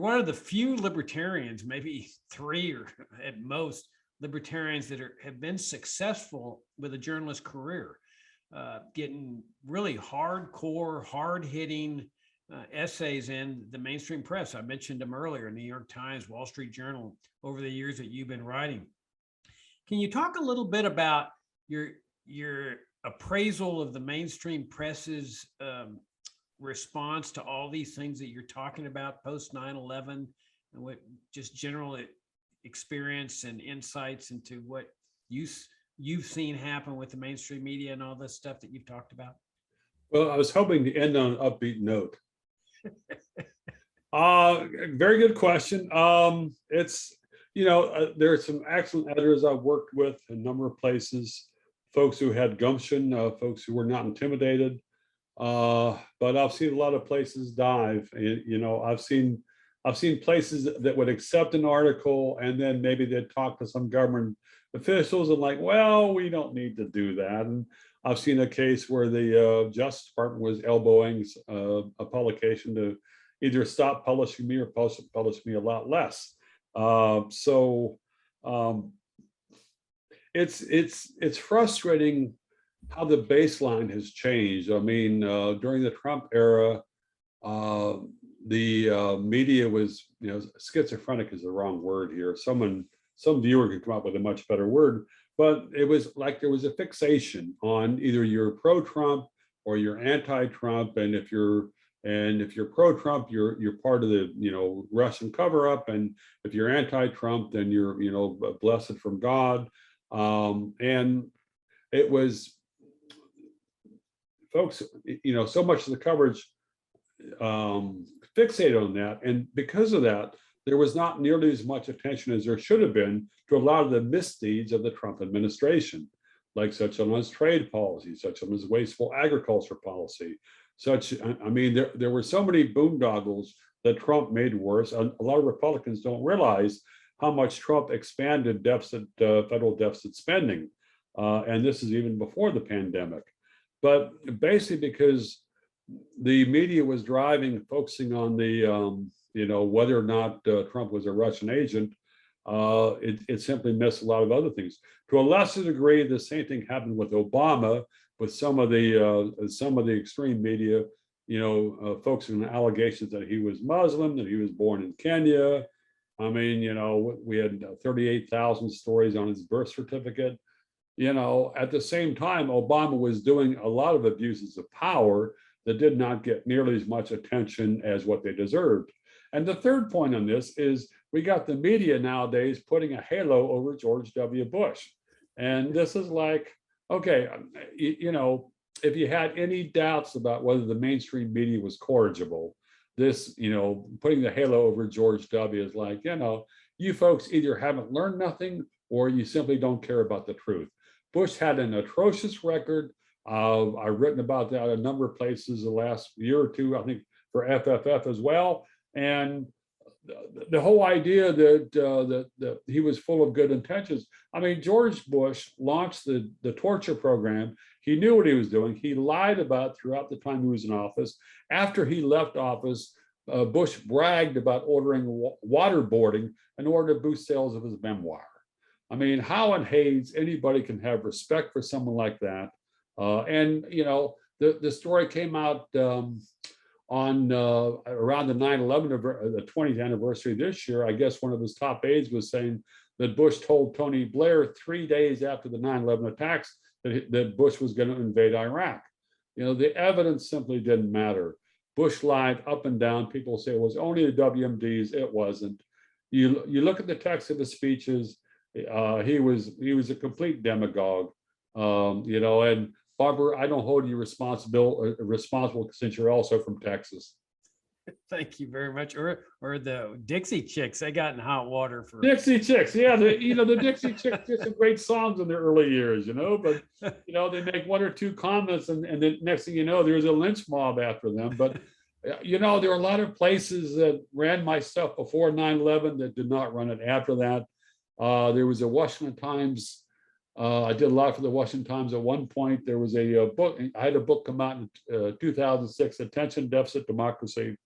one of the few libertarians, maybe three or at most libertarians that have been successful with a journalist career, getting really hardcore, hard-hitting essays in the mainstream press. I mentioned them earlier, New York Times, Wall Street Journal, over the years that you've been writing. Can you talk a little bit about your appraisal of the mainstream press's response to all these things that you're talking about post 9/11, and what just general experience and insights into what you've seen happen with the mainstream media and all this stuff that you've talked about? Well, I was hoping to end on an upbeat note. Very good question. It's, there are some excellent editors I've worked with in a number of places, folks who had gumption, folks who were not intimidated. But I've seen a lot of places dive. I've seen places that would accept an article and then maybe they'd talk to some government officials and like, well, we don't need to do that. And I've seen a case where the Justice Department was elbowing a publication to either stop publishing me or publish me a lot less. It's frustrating how the baseline has changed. I mean, during the Trump era, the media was, schizophrenic is the wrong word here. Some viewer could come up with a much better word, but it was like there was a fixation on either you're pro-Trump or you're anti-Trump, and if you're pro-Trump, you're part of the Russian cover-up, and if you're anti-Trump, then you're blessed from God, and it was. Folks, so much of the coverage fixated on that. And because of that, there was not nearly as much attention as there should have been to a lot of the misdeeds of the Trump administration, like such on his trade policy, such on his wasteful agriculture policy, there were so many boondoggles that Trump made worse. A lot of Republicans don't realize how much Trump expanded federal deficit spending. And this is even before the pandemic. But basically because the media was focusing on the, whether or not Trump was a Russian agent, it simply missed a lot of other things. To a lesser degree, the same thing happened with Obama, with some of the extreme media, focusing on allegations that he was Muslim, that he was born in Kenya. I mean, we had 38,000 stories on his birth certificate. At the same time, Obama was doing a lot of abuses of power that did not get nearly as much attention as what they deserved. And the third point on this is we got the media nowadays putting a halo over George W. Bush. And this is like, okay, if you had any doubts about whether the mainstream media was corrigible, this, putting the halo over George W. is like, you folks either haven't learned nothing or you simply don't care about the truth. Bush had an atrocious record. I've written about that a number of places the last year or two, I think for FFF as well. And the whole idea that he was full of good intentions. I mean, George Bush launched the torture program. He knew what he was doing. He lied about throughout the time he was in office. After he left office, Bush bragged about ordering waterboarding in order to boost sales of his memoir. I mean, how in Hades anybody can have respect for someone like that? The story came out on around the 9/11, the 20th anniversary this year. I guess one of his top aides was saying that Bush told Tony Blair 3 days after the 9/11 attacks that Bush was going to invade Iraq. The evidence simply didn't matter. Bush lied up and down. People say it was only the WMDs. It wasn't. You look at the text of his speeches. He was a complete demagogue. And Barbara, I don't hold you responsible since you're also from Texas. Thank you very much. Or the Dixie Chicks, they got in hot water for Dixie Chicks. Yeah, the Dixie Chicks did some great songs in their early years, but they make one or two comments and the next thing you know, there's a lynch mob after them. But there are a lot of places that ran my stuff before 9/11 that did not run it after that. There was a Washington Times. I did a lot for the Washington Times at one point. There was a book. I had a book come out in 2006, Attention Deficit Democracy.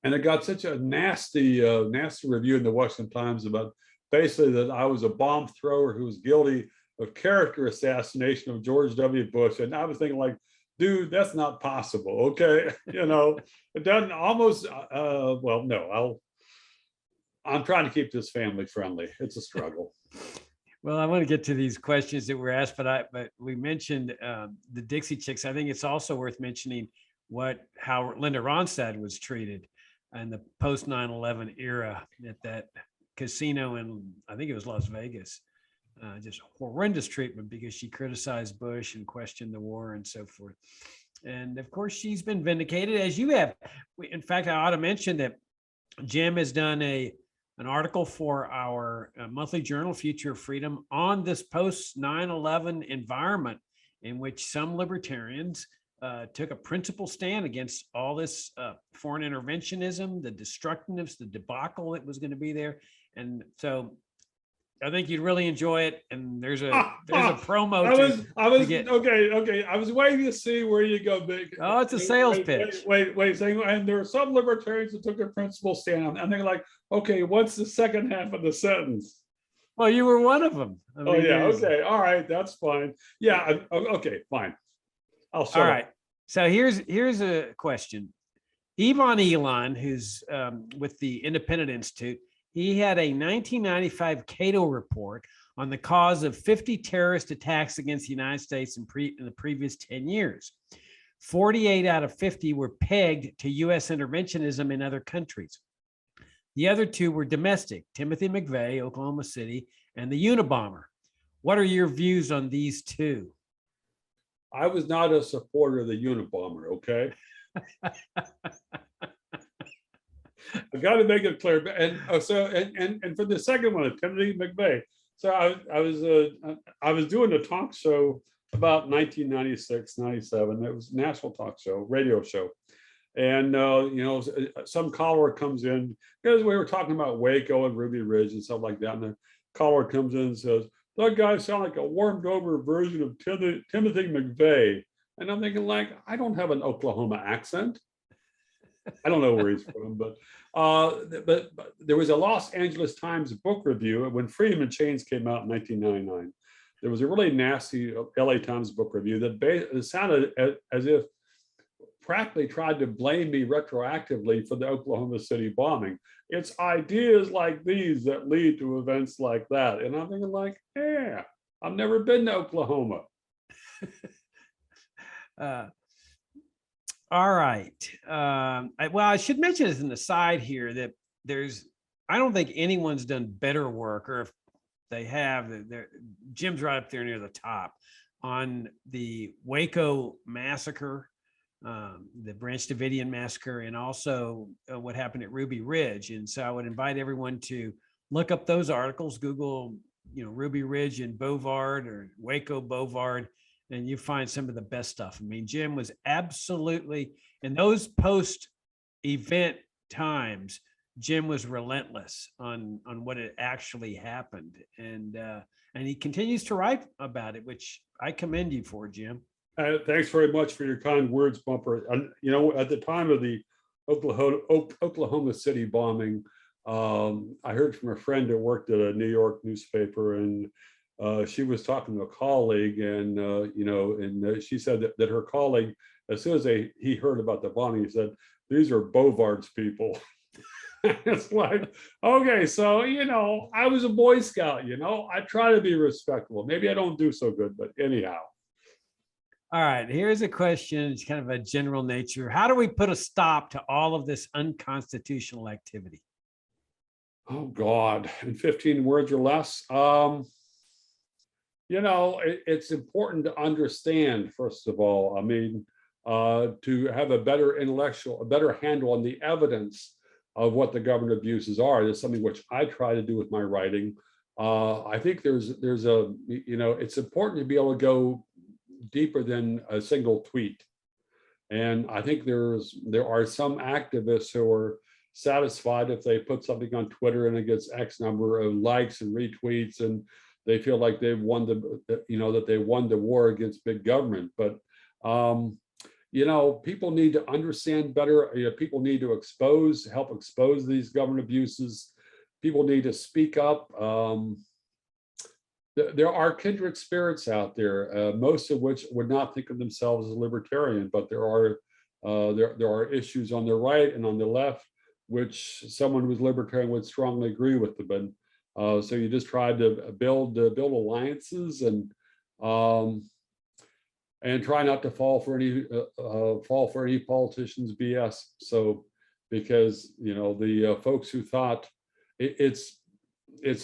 And it got such a nasty review in the Washington Times about basically that I was a bomb thrower who was guilty of character assassination of George W. Bush. And I was thinking like, dude, that's not possible. Okay. It doesn't almost, no, I'm trying to keep this family friendly. It's a struggle. Well, I want to get to these questions that were asked, but we mentioned the Dixie Chicks. I think it's also worth mentioning how Linda Ronstadt was treated in the post 9/11 era at that casino in, I think it was Las Vegas. Just horrendous treatment because she criticized Bush and questioned the war and so forth. And of course, she's been vindicated, as you have. In fact, I ought to mention that Jim has done an article for our monthly journal, Future of Freedom, on this post 9/11 environment in which some libertarians took a principled stand against all this foreign interventionism, the destructiveness, the debacle that was going to be there. And so I think you'd really enjoy it. And there's a promo. I was waiting to see where you go, big. Oh, it's a sales pitch. Wait. And there are some libertarians that took a principled stand, and they're like, okay, what's the second half of the sentence? Well, you were one of them. Okay, all right, that's fine. Yeah, okay, fine. All right. So here's a question. Yvonne Elon, who's with the Independent Institute, he had a 1995 Cato report on the cause of 50 terrorist attacks against the United States in the previous 10 years. 48 out of 50 were pegged to U.S. interventionism in other countries. The other two were domestic, Timothy McVeigh, Oklahoma City, and the Unabomber. What are your views on these two? I was not a supporter of the Unabomber, okay? I got to make it clear. And for the second one, Timothy McVeigh. So I was doing a talk show about 1996, 97. It was a national talk show, radio show. And, some caller comes in, because we were talking about Waco and Ruby Ridge and stuff like that. And the caller comes in and says, that guy sounds like a warmed over version of Timothy McVeigh. And I'm thinking like, I don't have an Oklahoma accent. I don't know where he's from, but there was a Los Angeles Times book review when Freedom in Chains came out in 1999. There was a really nasty LA Times book review that sounded as if practically tried to blame me retroactively for the Oklahoma City bombing. It's ideas like these that lead to events like that. And I'm thinking like, yeah, I've never been to Oklahoma. All right. I should mention as an aside here that I don't think anyone's done better work, or if they have, Jim's right up there near the top on the Waco massacre, the Branch Davidian massacre, and also what happened at Ruby Ridge. And so I would invite everyone to look up those articles, Google, Ruby Ridge and Bovard or Waco Bovard, and you find some of the best stuff. I mean, Jim was absolutely, in those post-event times, Jim was relentless on what had actually happened. And he continues to write about it, which I commend you for, Jim. Thanks very much for your kind words, Bumper. And, at the time of the Oklahoma City bombing, I heard from a friend that worked at a New York newspaper, and she was talking to a colleague, and she said that her colleague, as soon as he heard about the bombing, he said, "These are Bovard's people." It's like, okay, so I was a Boy Scout. I try to be respectful. Maybe I don't do so good, but anyhow. All right, here's a question. It's kind of a general nature. How do we put a stop to all of this unconstitutional activity? Oh God, in 15 words or less. It's important to understand, first of all, I mean, to have a better handle on the evidence of what the government abuses are. That's something which I try to do with my writing. I think it's important to be able to go deeper than a single tweet. And I think there are some activists who are satisfied if they put something on Twitter and it gets X number of likes and retweets, and they feel like they've won that they won the war against big government. But people need to understand better. People need to help expose these government abuses. People need to speak up. There are kindred spirits out there, most of which would not think of themselves as libertarian, but there are issues on the right and on the left which someone who's libertarian would strongly agree with them. And so you just try to build alliances and try not to fall for any politicians' BS. So because the folks who thought it's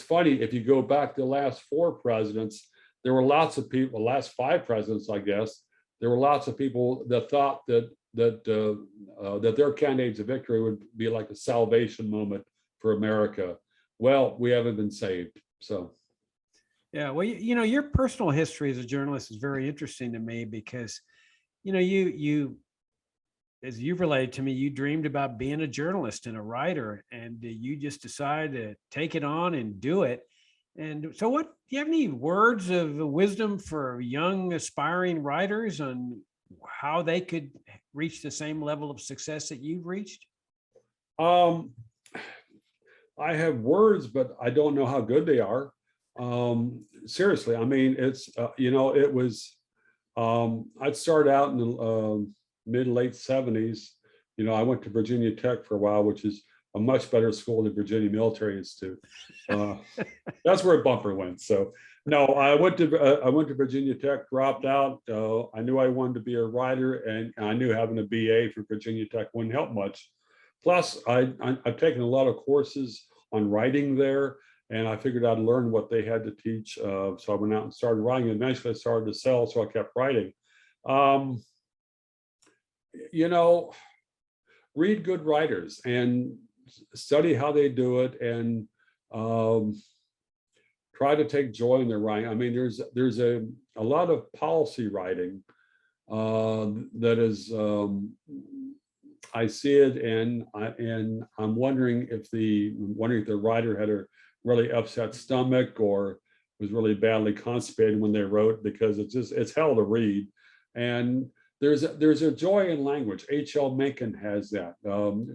funny, if you go back to the last 4 presidents, there were lots of people, last 5 presidents, I guess, there were lots of people that thought that their candidates of victory would be like a salvation moment for America. Well, we haven't been saved. So. Yeah, well, your personal history as a journalist is very interesting to me because, you as you've related to me, you dreamed about being a journalist and a writer, and you just decided to take it on and do it. And so do you have any words of wisdom for young aspiring writers on how they could reach the same level of success that you've reached? I have words, but I don't know how good they are. Seriously, I mean, it's, it was, I'd started out in the mid-late 70s. I went to Virginia Tech for a while, which is a much better school than Virginia Military Institute. That's where Bumper went. So no, I went to Virginia Tech, dropped out. I knew I wanted to be a writer, and I knew having a BA from Virginia Tech wouldn't help much. Plus, I've taken a lot of courses on writing there, and I figured I'd learn what they had to teach. So I went out and started writing. Eventually, I started to sell, so I kept writing. Read good writers and study how they do it, and try to take joy in their writing. I mean, there's a lot of policy writing that is, I see it, and I'm wondering if the writer had a really upset stomach or was really badly constipated when they wrote, because it's hell to read. And there's a joy in language. H.L. Mencken has that.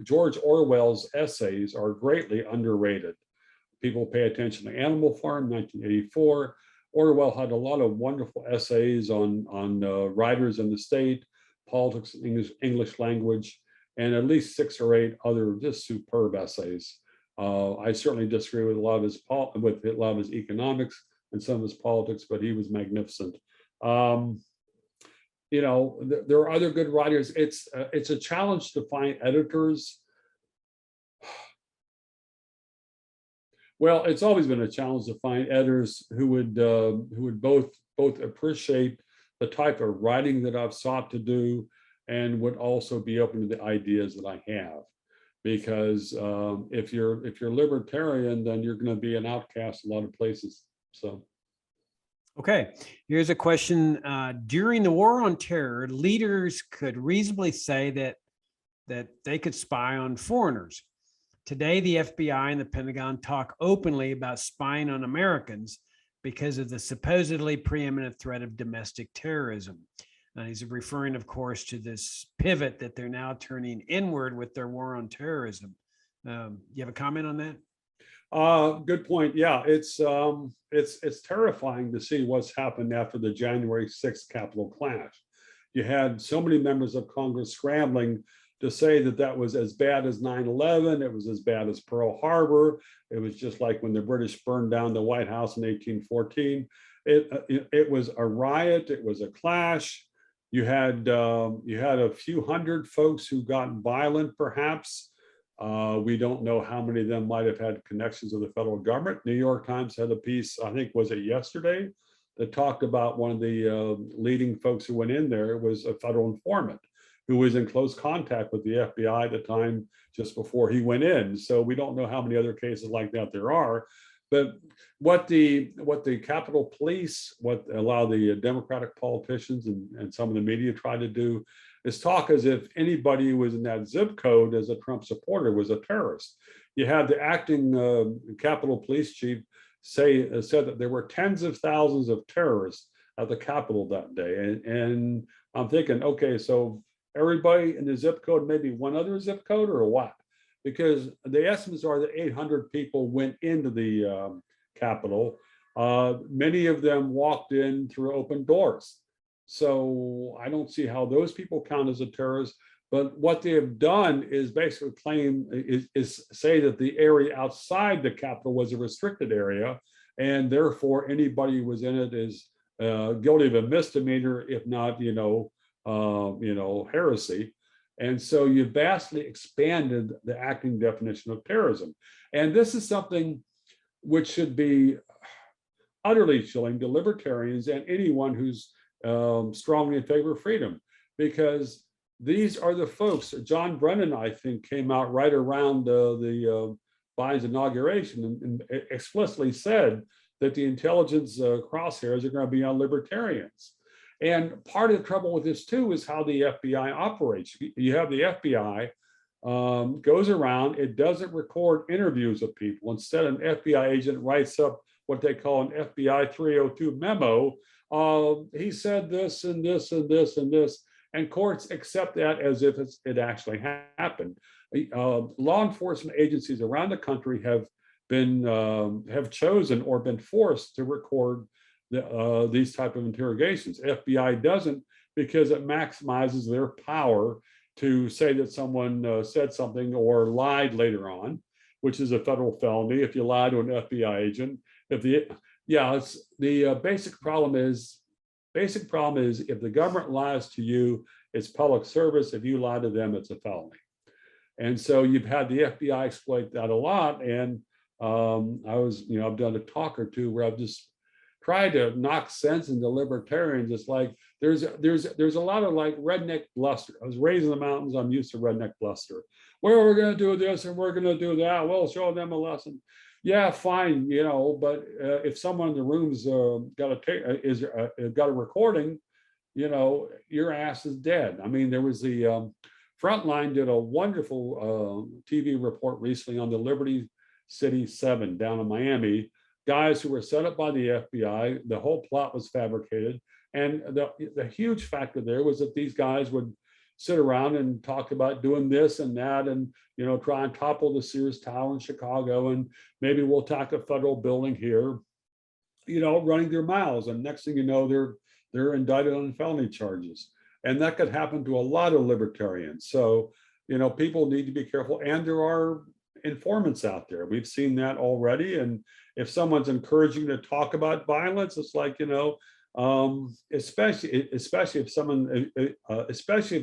George Orwell's essays are greatly underrated. People pay attention to Animal Farm, 1984. Orwell had a lot of wonderful essays on writers in the state, politics, English language, and at least 6 or 8 other just superb essays. I certainly disagree with a lot of his economics and some of his politics, but he was magnificent. There are other good writers. It's a challenge to find editors. Well, it's always been a challenge to find editors who would both appreciate the type of writing that I've sought to do, and would also be open to the ideas that I have. Because if you're libertarian, then you're going to be an outcast in a lot of places. So. Okay, here's a question. During the war on terror, leaders could reasonably say that they could spy on foreigners. Today, the FBI and the Pentagon talk openly about spying on Americans because of the supposedly preeminent threat of domestic terrorism. He's referring, of course, to this pivot that they're now turning inward with their war on terrorism. You have a comment on that? Good point. Yeah, it's terrifying to see what's happened after the January 6th Capitol clash. You had so many members of Congress scrambling to say that that was as bad as 9/11. It was as bad as Pearl Harbor. It was just like when the British burned down the White House in 1814. It was a riot. It was a clash. You had a few hundred folks who got violent, perhaps. We don't know how many of them might have had connections with the federal government. New York Times had a piece, I think, was it yesterday, that talked about one of the leading folks who went in there. It was a federal informant who was in close contact with the FBI at the time, just before he went in. So we don't know how many other cases like that there are. But what the Capitol Police, what a lot of the Democratic politicians and some of the media try to do, is talk as if anybody who was in that zip code as a Trump supporter was a terrorist. You had the acting Capitol Police chief said that there were tens of thousands of terrorists at the Capitol that day. And I'm thinking, okay, so everybody in the zip code, maybe one other zip code, or what? Because the estimates are that 800 people went into the Capitol. Many of them walked in through open doors. So I don't see how those people count as a terrorist. But what they have done is basically claim is say that the area outside the Capitol was a restricted area, and therefore anybody who was in it is guilty of a misdemeanor, if not, heresy. And so you vastly expanded the acting definition of terrorism. And this is something which should be utterly chilling to libertarians and anyone who's strongly in favor of freedom, because these are the folks. John Brennan, I think, came out right around the Biden's inauguration and explicitly said that the intelligence crosshairs are going to be on libertarians. And part of the trouble with this too is how the FBI operates. You have the FBI goes around, it doesn't record interviews of people. Instead, an FBI agent writes up what they call an FBI 302 memo. He said this and this and this and this, and courts accept that as if it actually happened. Law enforcement agencies around the country have chosen or been forced to record these type of interrogations. FBI doesn't, because it maximizes their power to say that someone said something or lied later on, which is a federal felony if you lie to an FBI agent. The basic problem is if the government lies to you, it's public service. If you lie to them, it's a felony. And so you've had the FBI exploit that a lot. And I've done a talk or two where I've just tried to knock sense into libertarians. It's like there's a lot of like redneck bluster. I was raised in the mountains. I'm used to redneck bluster. Well, we're going to do this and we're going to do that. We'll show them a lesson. Yeah, fine, but if someone in the room's got a recording, your ass is dead. I mean, there was the Frontline did a wonderful TV report recently on the Liberty City 7 down in Miami, guys who were set up by the FBI. The whole plot was fabricated. And the huge factor there was that these guys would sit around and talk about doing this and that, and try and topple the Sears Tower in Chicago, and maybe we'll attack a federal building here, running their mouths. And next thing you know, they're indicted on felony charges. And that could happen to a lot of libertarians. So, people need to be careful. And there are informants out there. We've seen that already. And if someone's encouraging to talk about violence, it's like, especially if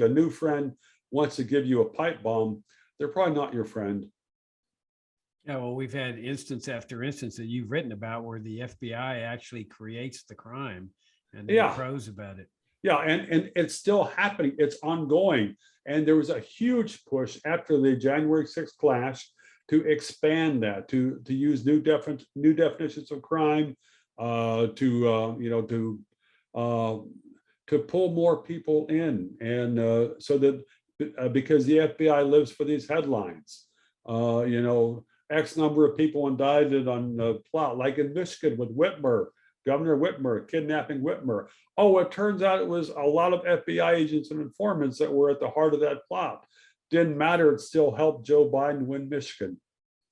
a new friend wants to give you a pipe bomb, they're probably not your friend. Yeah, well, we've had instance after instance that you've written about where the FBI actually creates the crime and they're pros about it. Yeah, and it's still happening. It's ongoing. And there was a huge push after the January 6th clash to expand that, to use new definitions of crime, uh, to pull more people in, and so that because the FBI lives for these headlines, X number of people indicted on the plot, like in Michigan with Whitmer, Governor Whitmer, kidnapping Whitmer. Oh, it turns out it was a lot of FBI agents and informants that were at the heart of that plot. Didn't matter, it still helped Joe Biden win Michigan.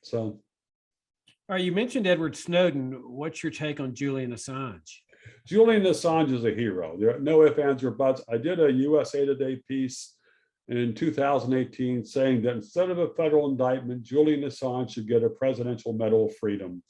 So. All right, you mentioned Edward Snowden. What's your take on Julian Assange? Julian Assange is a hero. There are no ifs, ands, or buts. I did a USA Today piece in 2018 saying that instead of a federal indictment, Julian Assange should get a Presidential Medal of Freedom.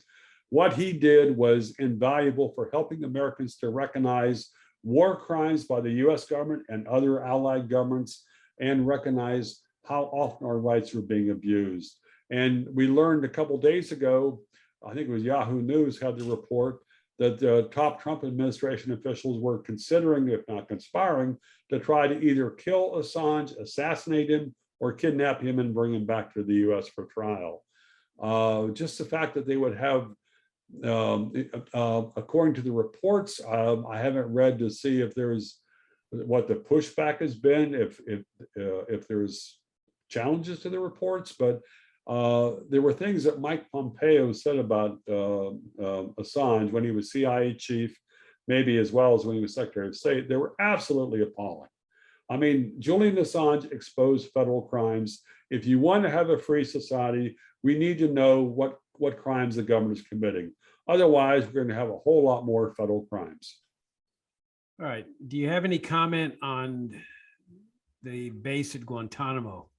What he did was invaluable for helping Americans to recognize war crimes by the US government and other allied governments, and recognize how often our rights were being abused. And we learned a couple of days ago, I think it was Yahoo News had the report, that the top Trump administration officials were considering, if not conspiring, to try to either kill Assange, assassinate him, or kidnap him and bring him back to the US for trial. Just the fact that they would have, according to the reports, I haven't read to see if there's what the pushback has been, if there's challenges to the reports, but there were things that Mike Pompeo said about Assange when he was CIA chief, maybe as well as when he was Secretary of State. They were absolutely appalling. I mean, Julian Assange exposed federal crimes. If you want to have a free society, we need to know what crimes the government is committing. Otherwise, we're going to have a whole lot more federal crimes. All right. Do you have any comment on the base at Guantanamo?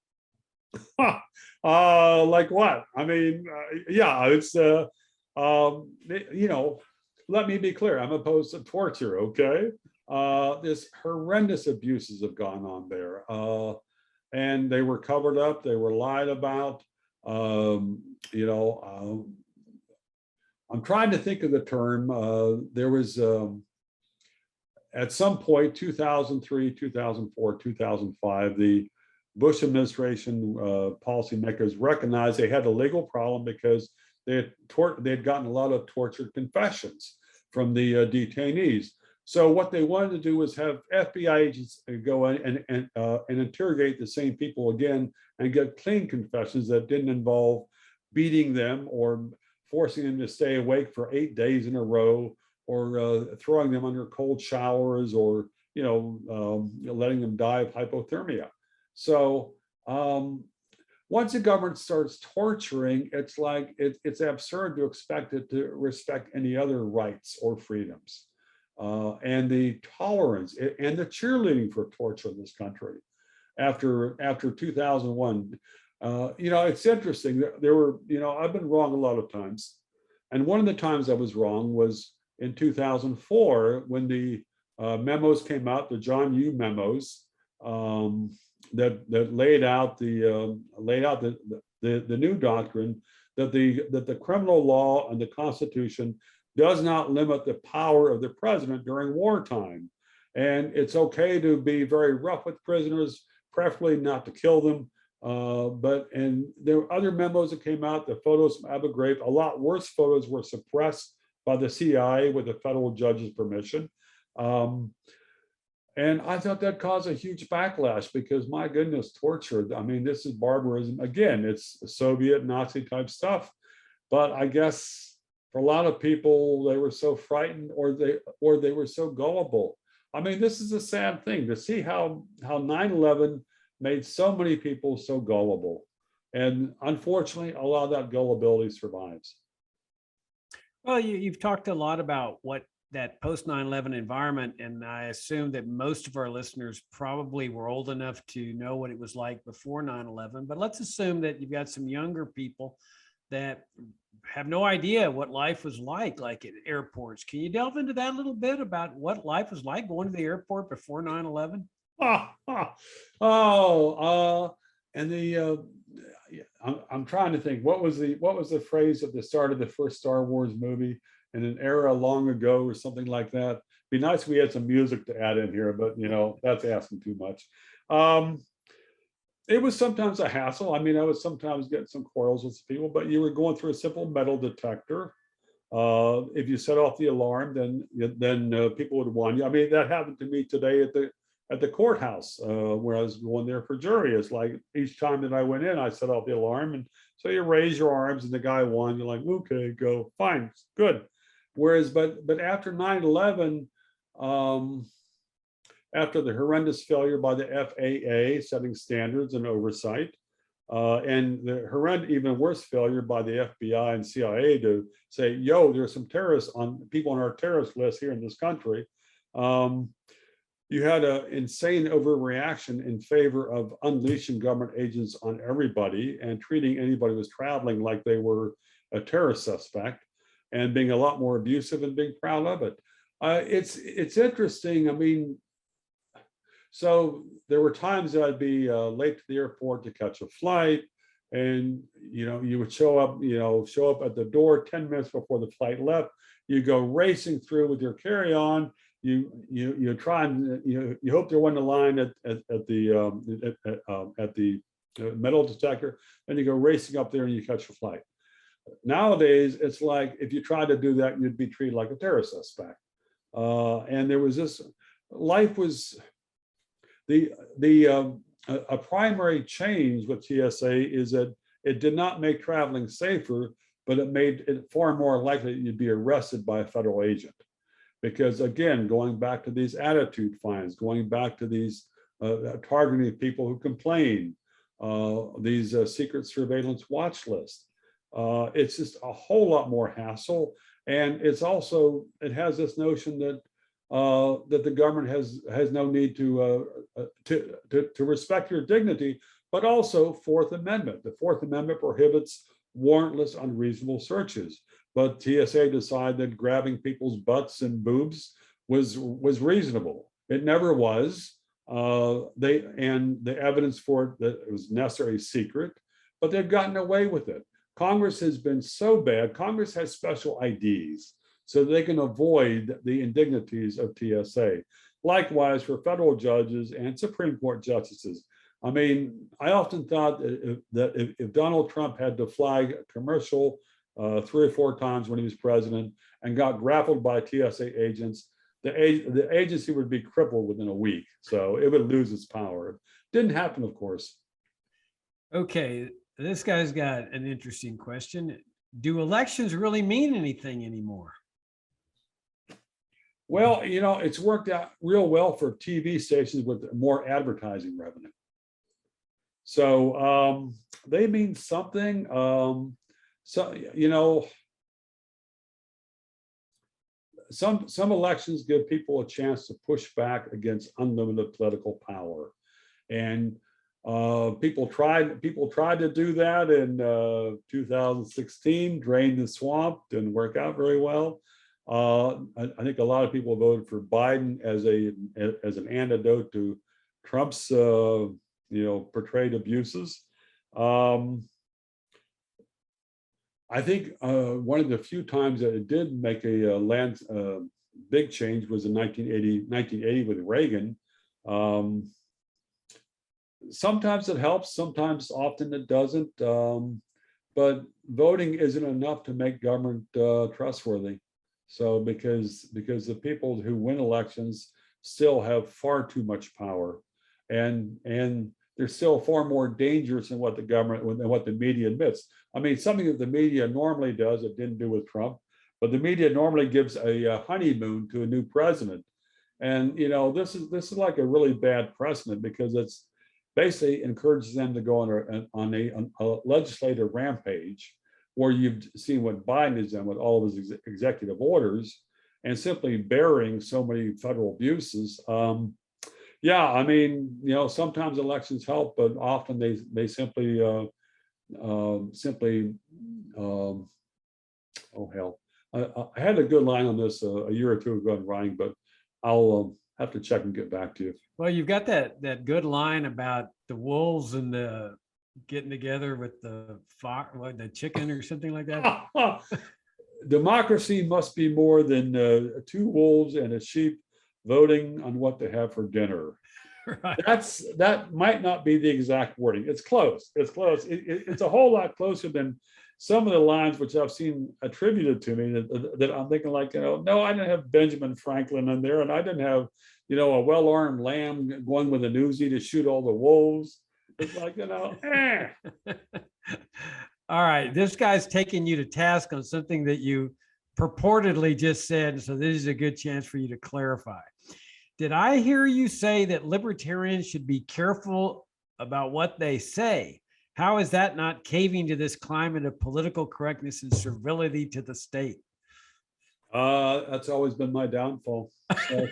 Like what? I mean, yeah, it's, let me be clear. I'm opposed to torture, okay? There's horrendous abuses have gone on there. And they were covered up, they were lied about. I'm trying to think of the term. There was, at some point, 2003, 2004, 2005, the Bush administration policymakers recognized they had a legal problem because they had gotten a lot of tortured confessions from the detainees. So what they wanted to do was have FBI agents go in and interrogate the same people again and get clean confessions that didn't involve beating them or forcing them to stay awake for 8 days in a row, or throwing them under cold showers, or letting them die of hypothermia. So once the government starts torturing, it's like it's absurd to expect it to respect any other rights or freedoms. And the tolerance and the cheerleading for torture in this country after 2001. It's interesting. There were, I've been wrong a lot of times. And one of the times I was wrong was in 2004 when the memos came out, the John Yoo memos, that laid out the new doctrine that the criminal law and the Constitution does not limit the power of the president during wartime, and it's okay to be very rough with prisoners, preferably not to kill them. And there were other memos that came out. The photos from Abu Ghraib, a lot worse photos, were suppressed by the CIA with the federal judge's permission. And I thought that caused a huge backlash because, my goodness, torture. I mean, this is barbarism. Again, it's Soviet Nazi type stuff. But I guess for a lot of people, they were so frightened, or they were so gullible. I mean, this is a sad thing to see how 9/11 made so many people so gullible. And unfortunately, a lot of that gullibility survives. Well, you've talked a lot about what that post 9/11 environment, and I assume that most of our listeners probably were old enough to know what it was like before 9/11. But let's assume that you've got some younger people that have no idea what life was like at airports. Can you delve into that a little bit about what life was like going to the airport before 9/11? I'm trying to think, what was the phrase at the start of the first Star Wars movie? In an era long ago, or something like that. Be nice if we had some music to add in here, but that's asking too much. It was sometimes a hassle. I mean, I would sometimes get some quarrels with people, but you were going through a simple metal detector. If you set off the alarm, then people would warn you. I mean, that happened to me today at the courthouse where I was going there for jury. It's like each time that I went in, I set off the alarm, and so you raise your arms, and the guy won. You're like, okay, go, fine, good. Whereas, but after 9/11, after the horrendous failure by the FAA setting standards and oversight, and the horrendous, even worse failure by the FBI and CIA to say, yo, there's some people on our terrorist list here in this country. You had an insane overreaction in favor of unleashing government agents on everybody and treating anybody who was traveling like they were a terrorist suspect, and being a lot more abusive and being proud of it. It's interesting. I mean, so there were times that I'd be late to the airport to catch a flight, and you would show up at the door 10 minutes before the flight left. You go racing through with your carry-on. You try and you hope there wasn't a line at the metal detector, and you go racing up there and you catch a flight. Nowadays, it's like if you tried to do that, you'd be treated like a terrorist suspect. And there was this. Life was. A primary change with TSA is that it did not make traveling safer, but it made it far more likely that you'd be arrested by a federal agent. Because again, going back to these attitude fines, going back to these targeting people who complain, these secret surveillance watch lists, it's just a whole lot more hassle. And it has this notion that that the government has no need to respect your dignity, but also Fourth Amendment. The Fourth Amendment prohibits warrantless, unreasonable searches, but TSA decided that grabbing people's butts and boobs was reasonable. It never was. And the evidence for it that it was necessary secret, but they've gotten away with it. Congress has been so bad. Congress has special IDs so they can avoid the indignities of TSA. Likewise for federal judges and Supreme Court justices. I mean, I often thought that if Donald Trump had to fly a commercial 3 or 4 times when he was president and got grappled by TSA agents, the agency would be crippled within a week. So it would lose its power. Didn't happen, of course. Okay, this guy's got an interesting question. Do elections really mean anything anymore? Well, it's worked out real well for TV stations with more advertising revenue. So they mean something. Some elections give people a chance to push back against unlimited political power, and people tried to do that in 2016. Drain the swamp, didn't work out very well. I think a lot of people voted for Biden as an antidote to Trump's portrayed abuses. I think one of the few times that it did make a big change was in 1980 with Reagan. Sometimes it helps, often it doesn't. But voting isn't enough to make government trustworthy. So because the people who win elections still have far too much power, and they're still far more dangerous than what the government and what the media admits. I mean, something that the media normally does, it didn't do with Trump, but the media normally gives a honeymoon to a new president. And this is like a really bad precedent, because it's basically encourages them to go on a legislative rampage, where you've seen what Biden has done with all of his executive orders and simply burying so many federal abuses. Yeah, I mean, sometimes elections help, but often they simply oh hell. I had a good line on this a year or two ago in writing, but I'll have to check and get back to you. Well, you've got that good line about the wolves and the getting together with the chicken or something like that. Democracy must be more than 2 wolves and a sheep voting on what to have for dinner. Right. That might not be the exact wording. It's close. It's close. It's a whole lot closer than some of the lines which I've seen attributed to me that I'm thinking like, no, I didn't have Benjamin Franklin in there, and I didn't have, a well-armed lamb going with an Uzi to shoot all the wolves. It's like, eh. All right, this guy's taking you to task on something that you purportedly just said, so this is a good chance for you to clarify. Did I hear you say that libertarians should be careful about what they say? How is that not caving to this climate of political correctness and servility to the state? That's always been my downfall. So,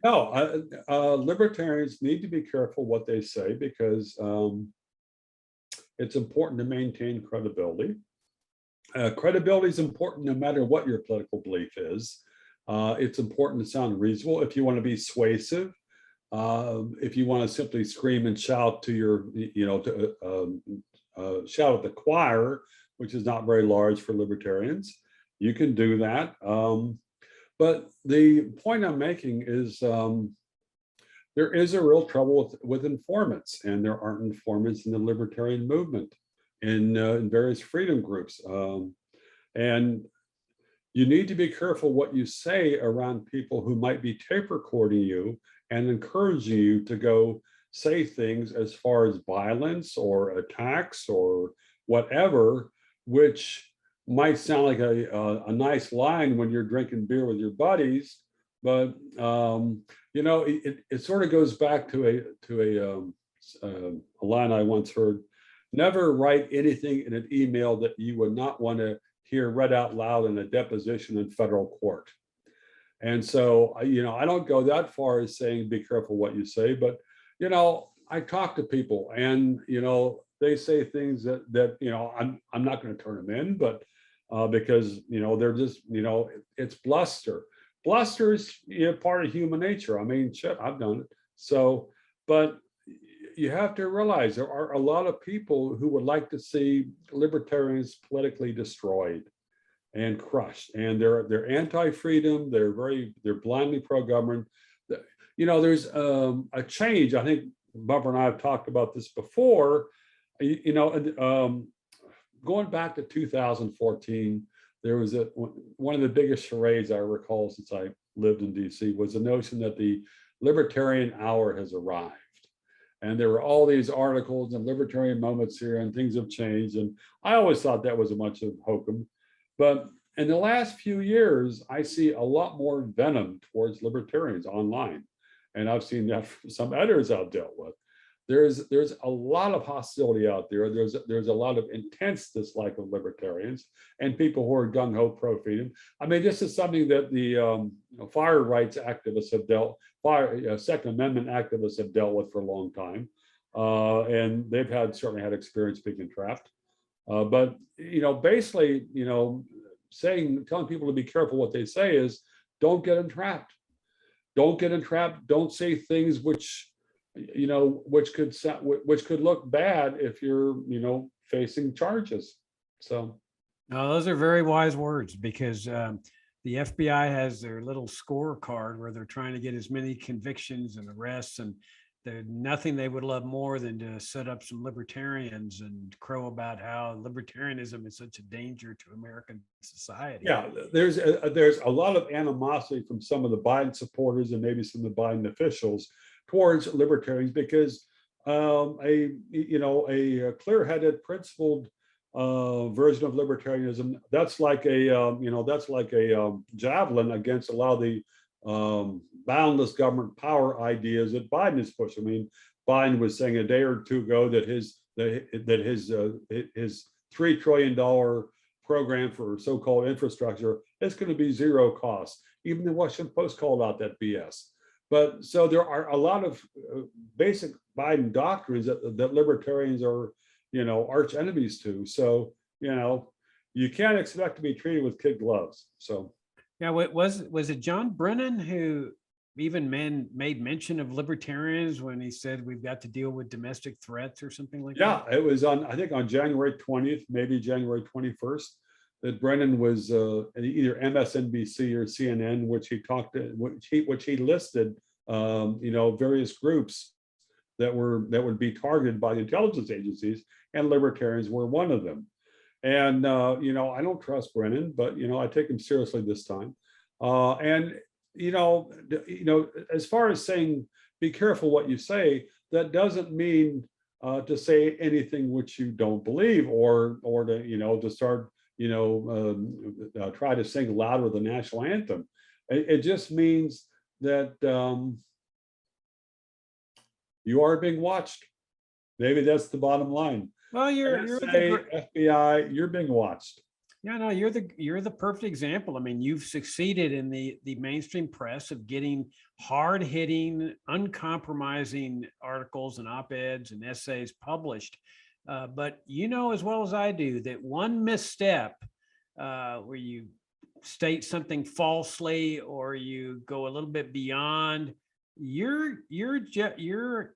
no, libertarians need to be careful what they say because it's important to maintain credibility. Credibility is important no matter what your political belief is. It's important to sound reasonable. If you want to be suasive, if you want to simply scream and shout to your, shout at the choir, which is not very large for libertarians, you can do that. But the point I'm making is there is a real trouble with informants, and there aren't informants in the libertarian movement in various freedom groups. And you need to be careful what you say around people who might be tape recording you and encouraging you to go say things as far as violence or attacks or whatever, which might sound like a nice line when you're drinking beer with your buddies, but it sort of goes back to a line I once heard: never write anything in an email that you would not want to hear read out loud in a deposition in federal court. And so, I don't go that far as saying be careful what you say, but I talk to people, and they say things that I'm not going to turn them in, but because they're just it's bluster. Bluster is part of human nature. I mean, shit, I've done it. So, but you have to realize there are a lot of people who would like to see libertarians politically destroyed and crushed, and they're anti-freedom. They're blindly pro-government. There's a change. I think Bubba and I have talked about this before. Going back to 2014, there was one of the biggest charades I recall since I lived in DC was the notion that the libertarian hour has arrived. And there were all these articles and libertarian moments here, and things have changed. And I always thought that was a bunch of hokum. But in the last few years, I see a lot more venom towards libertarians online. And I've seen that from some editors I've dealt with. There's a lot of hostility out there. There's a lot of intense dislike of libertarians and people who are gung-ho pro-freedom. I mean, this is something that the fire rights activists have Second Amendment activists have dealt with for a long time, and they've certainly had experience being entrapped. But basically, telling people to be careful what they say is don't get entrapped. Don't get entrapped. Don't say things which could look bad if you're facing charges. So no, those are very wise words, because the FBI has their little scorecard where they're trying to get as many convictions and arrests, and there's nothing they would love more than to set up some libertarians and crow about how libertarianism is such a danger to American society. Yeah, there's a lot of animosity from some of the Biden supporters and maybe some of the Biden officials towards libertarians, because a clear-headed, principled version of libertarianism, that's like a javelin against a lot of the boundless government power ideas that Biden is pushing. I mean, Biden was saying a day or two ago that his $3 trillion program for so-called infrastructure is going to be zero cost. Even the Washington Post called out that BS. But so there are a lot of basic Biden doctrines that libertarians are, arch enemies to. So, you can't expect to be treated with kid gloves. So, yeah, was it John Brennan who even made mention of libertarians when he said we've got to deal with domestic threats or something like that? Yeah, it was I think on January 20th, maybe January 21st. that Brennan was either MSNBC or CNN, which he listed, various groups that would be targeted by the intelligence agencies, and libertarians were one of them. And I don't trust Brennan, but I take him seriously this time. And as far as saying be careful what you say, that doesn't mean to say anything which you don't believe, or to start try to sing louder the national anthem. It just means that you are being watched. Maybe that's the bottom line. Well, you're NSA, FBI, you're being watched. Yeah, no, you're the perfect example. I mean, you've succeeded in the mainstream press of getting hard-hitting, uncompromising articles and op-eds and essays published. But as well as I do that one misstep where you state something falsely or you go a little bit beyond, your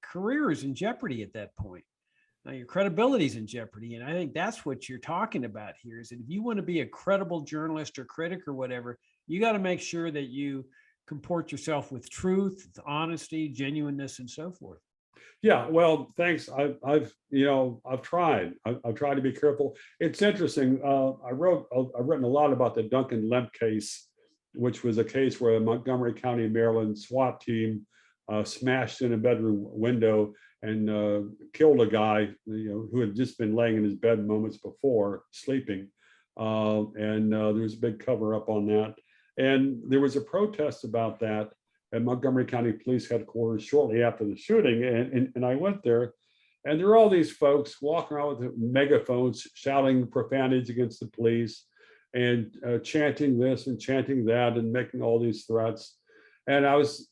career is in jeopardy at that point. Now your credibility is in jeopardy. And I think that's what you're talking about here, is that if you want to be a credible journalist or critic or whatever, you got to make sure that you comport yourself with truth, honesty, genuineness, and so forth. Yeah, well, thanks. I've tried. I've tried to be careful. It's interesting. I've written a lot about the Duncan Lemp case, which was a case where a Montgomery County, Maryland SWAT team smashed in a bedroom window and killed a guy, who had just been laying in his bed moments before sleeping. And there was a big cover up on that. And there was a protest about that at Montgomery County Police Headquarters shortly after the shooting. And I went there, and there were all these folks walking around with megaphones, shouting profanities against the police and chanting this and chanting that and making all these threats. And I was,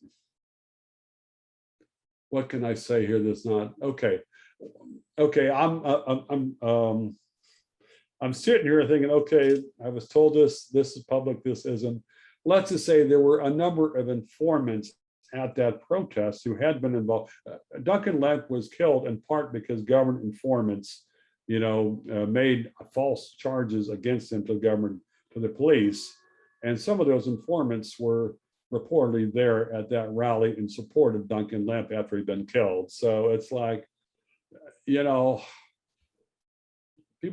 what can I say here that's not okay? Okay, I'm sitting here thinking, okay, I was told this is public, this isn't. Let's just say there were a number of informants at that protest who had been involved. Duncan Lemp was killed in part because government informants, made false charges against him to the government, to the police. And some of those informants were reportedly there at that rally in support of Duncan Lemp after he'd been killed. So it's like, people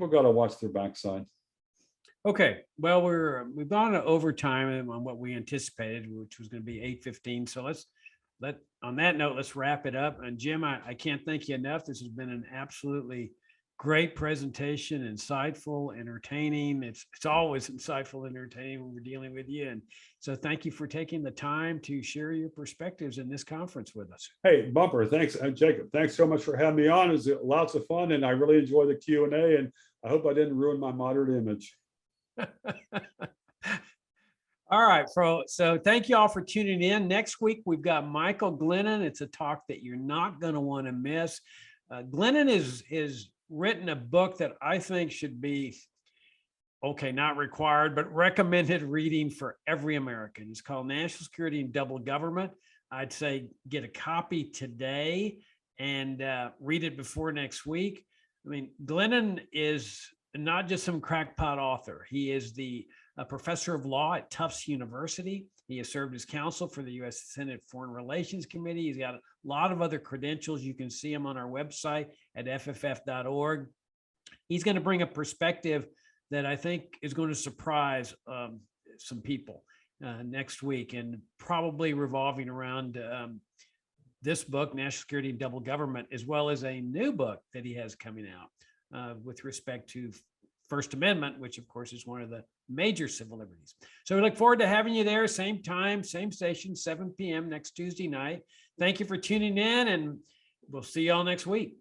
got to watch their backside. Okay, well, we've gone to overtime on what we anticipated, which was going to be 8:15. So on that note, let's wrap it up. And Jim, I can't thank you enough. This has been an absolutely great presentation, insightful, entertaining. It's always insightful, entertaining when we're dealing with you. And so thank you for taking the time to share your perspectives in this conference with us. Hey, Bumper, thanks, Jacob. Thanks so much for having me on. It was lots of fun, and I really enjoyed the Q&A, and I hope I didn't ruin my modern image. All right, so thank you all for tuning in. Next week, we've got Michael Glennon. It's a talk that you're not going to want to miss. Glennon is written a book that I think should be, okay, not required, but recommended reading for every American. It's called National Security and Double Government. I'd say get a copy today and read it before next week. I mean, Glennon is not just some crackpot author. He is a professor of law at Tufts University. He has served as counsel for the U.S. Senate Foreign Relations Committee. He's got a lot of other credentials. You can see him on our website at fff.org. He's going to bring a perspective that I think is going to surprise some people next week, and probably revolving around this book, National Security and Double Government, as well as a new book that he has coming out with respect to First Amendment, which of course is one of the major civil liberties. So we look forward to having you there, same time, same station, 7 p.m. next Tuesday night. Thank you for tuning in, and we'll see you all next week.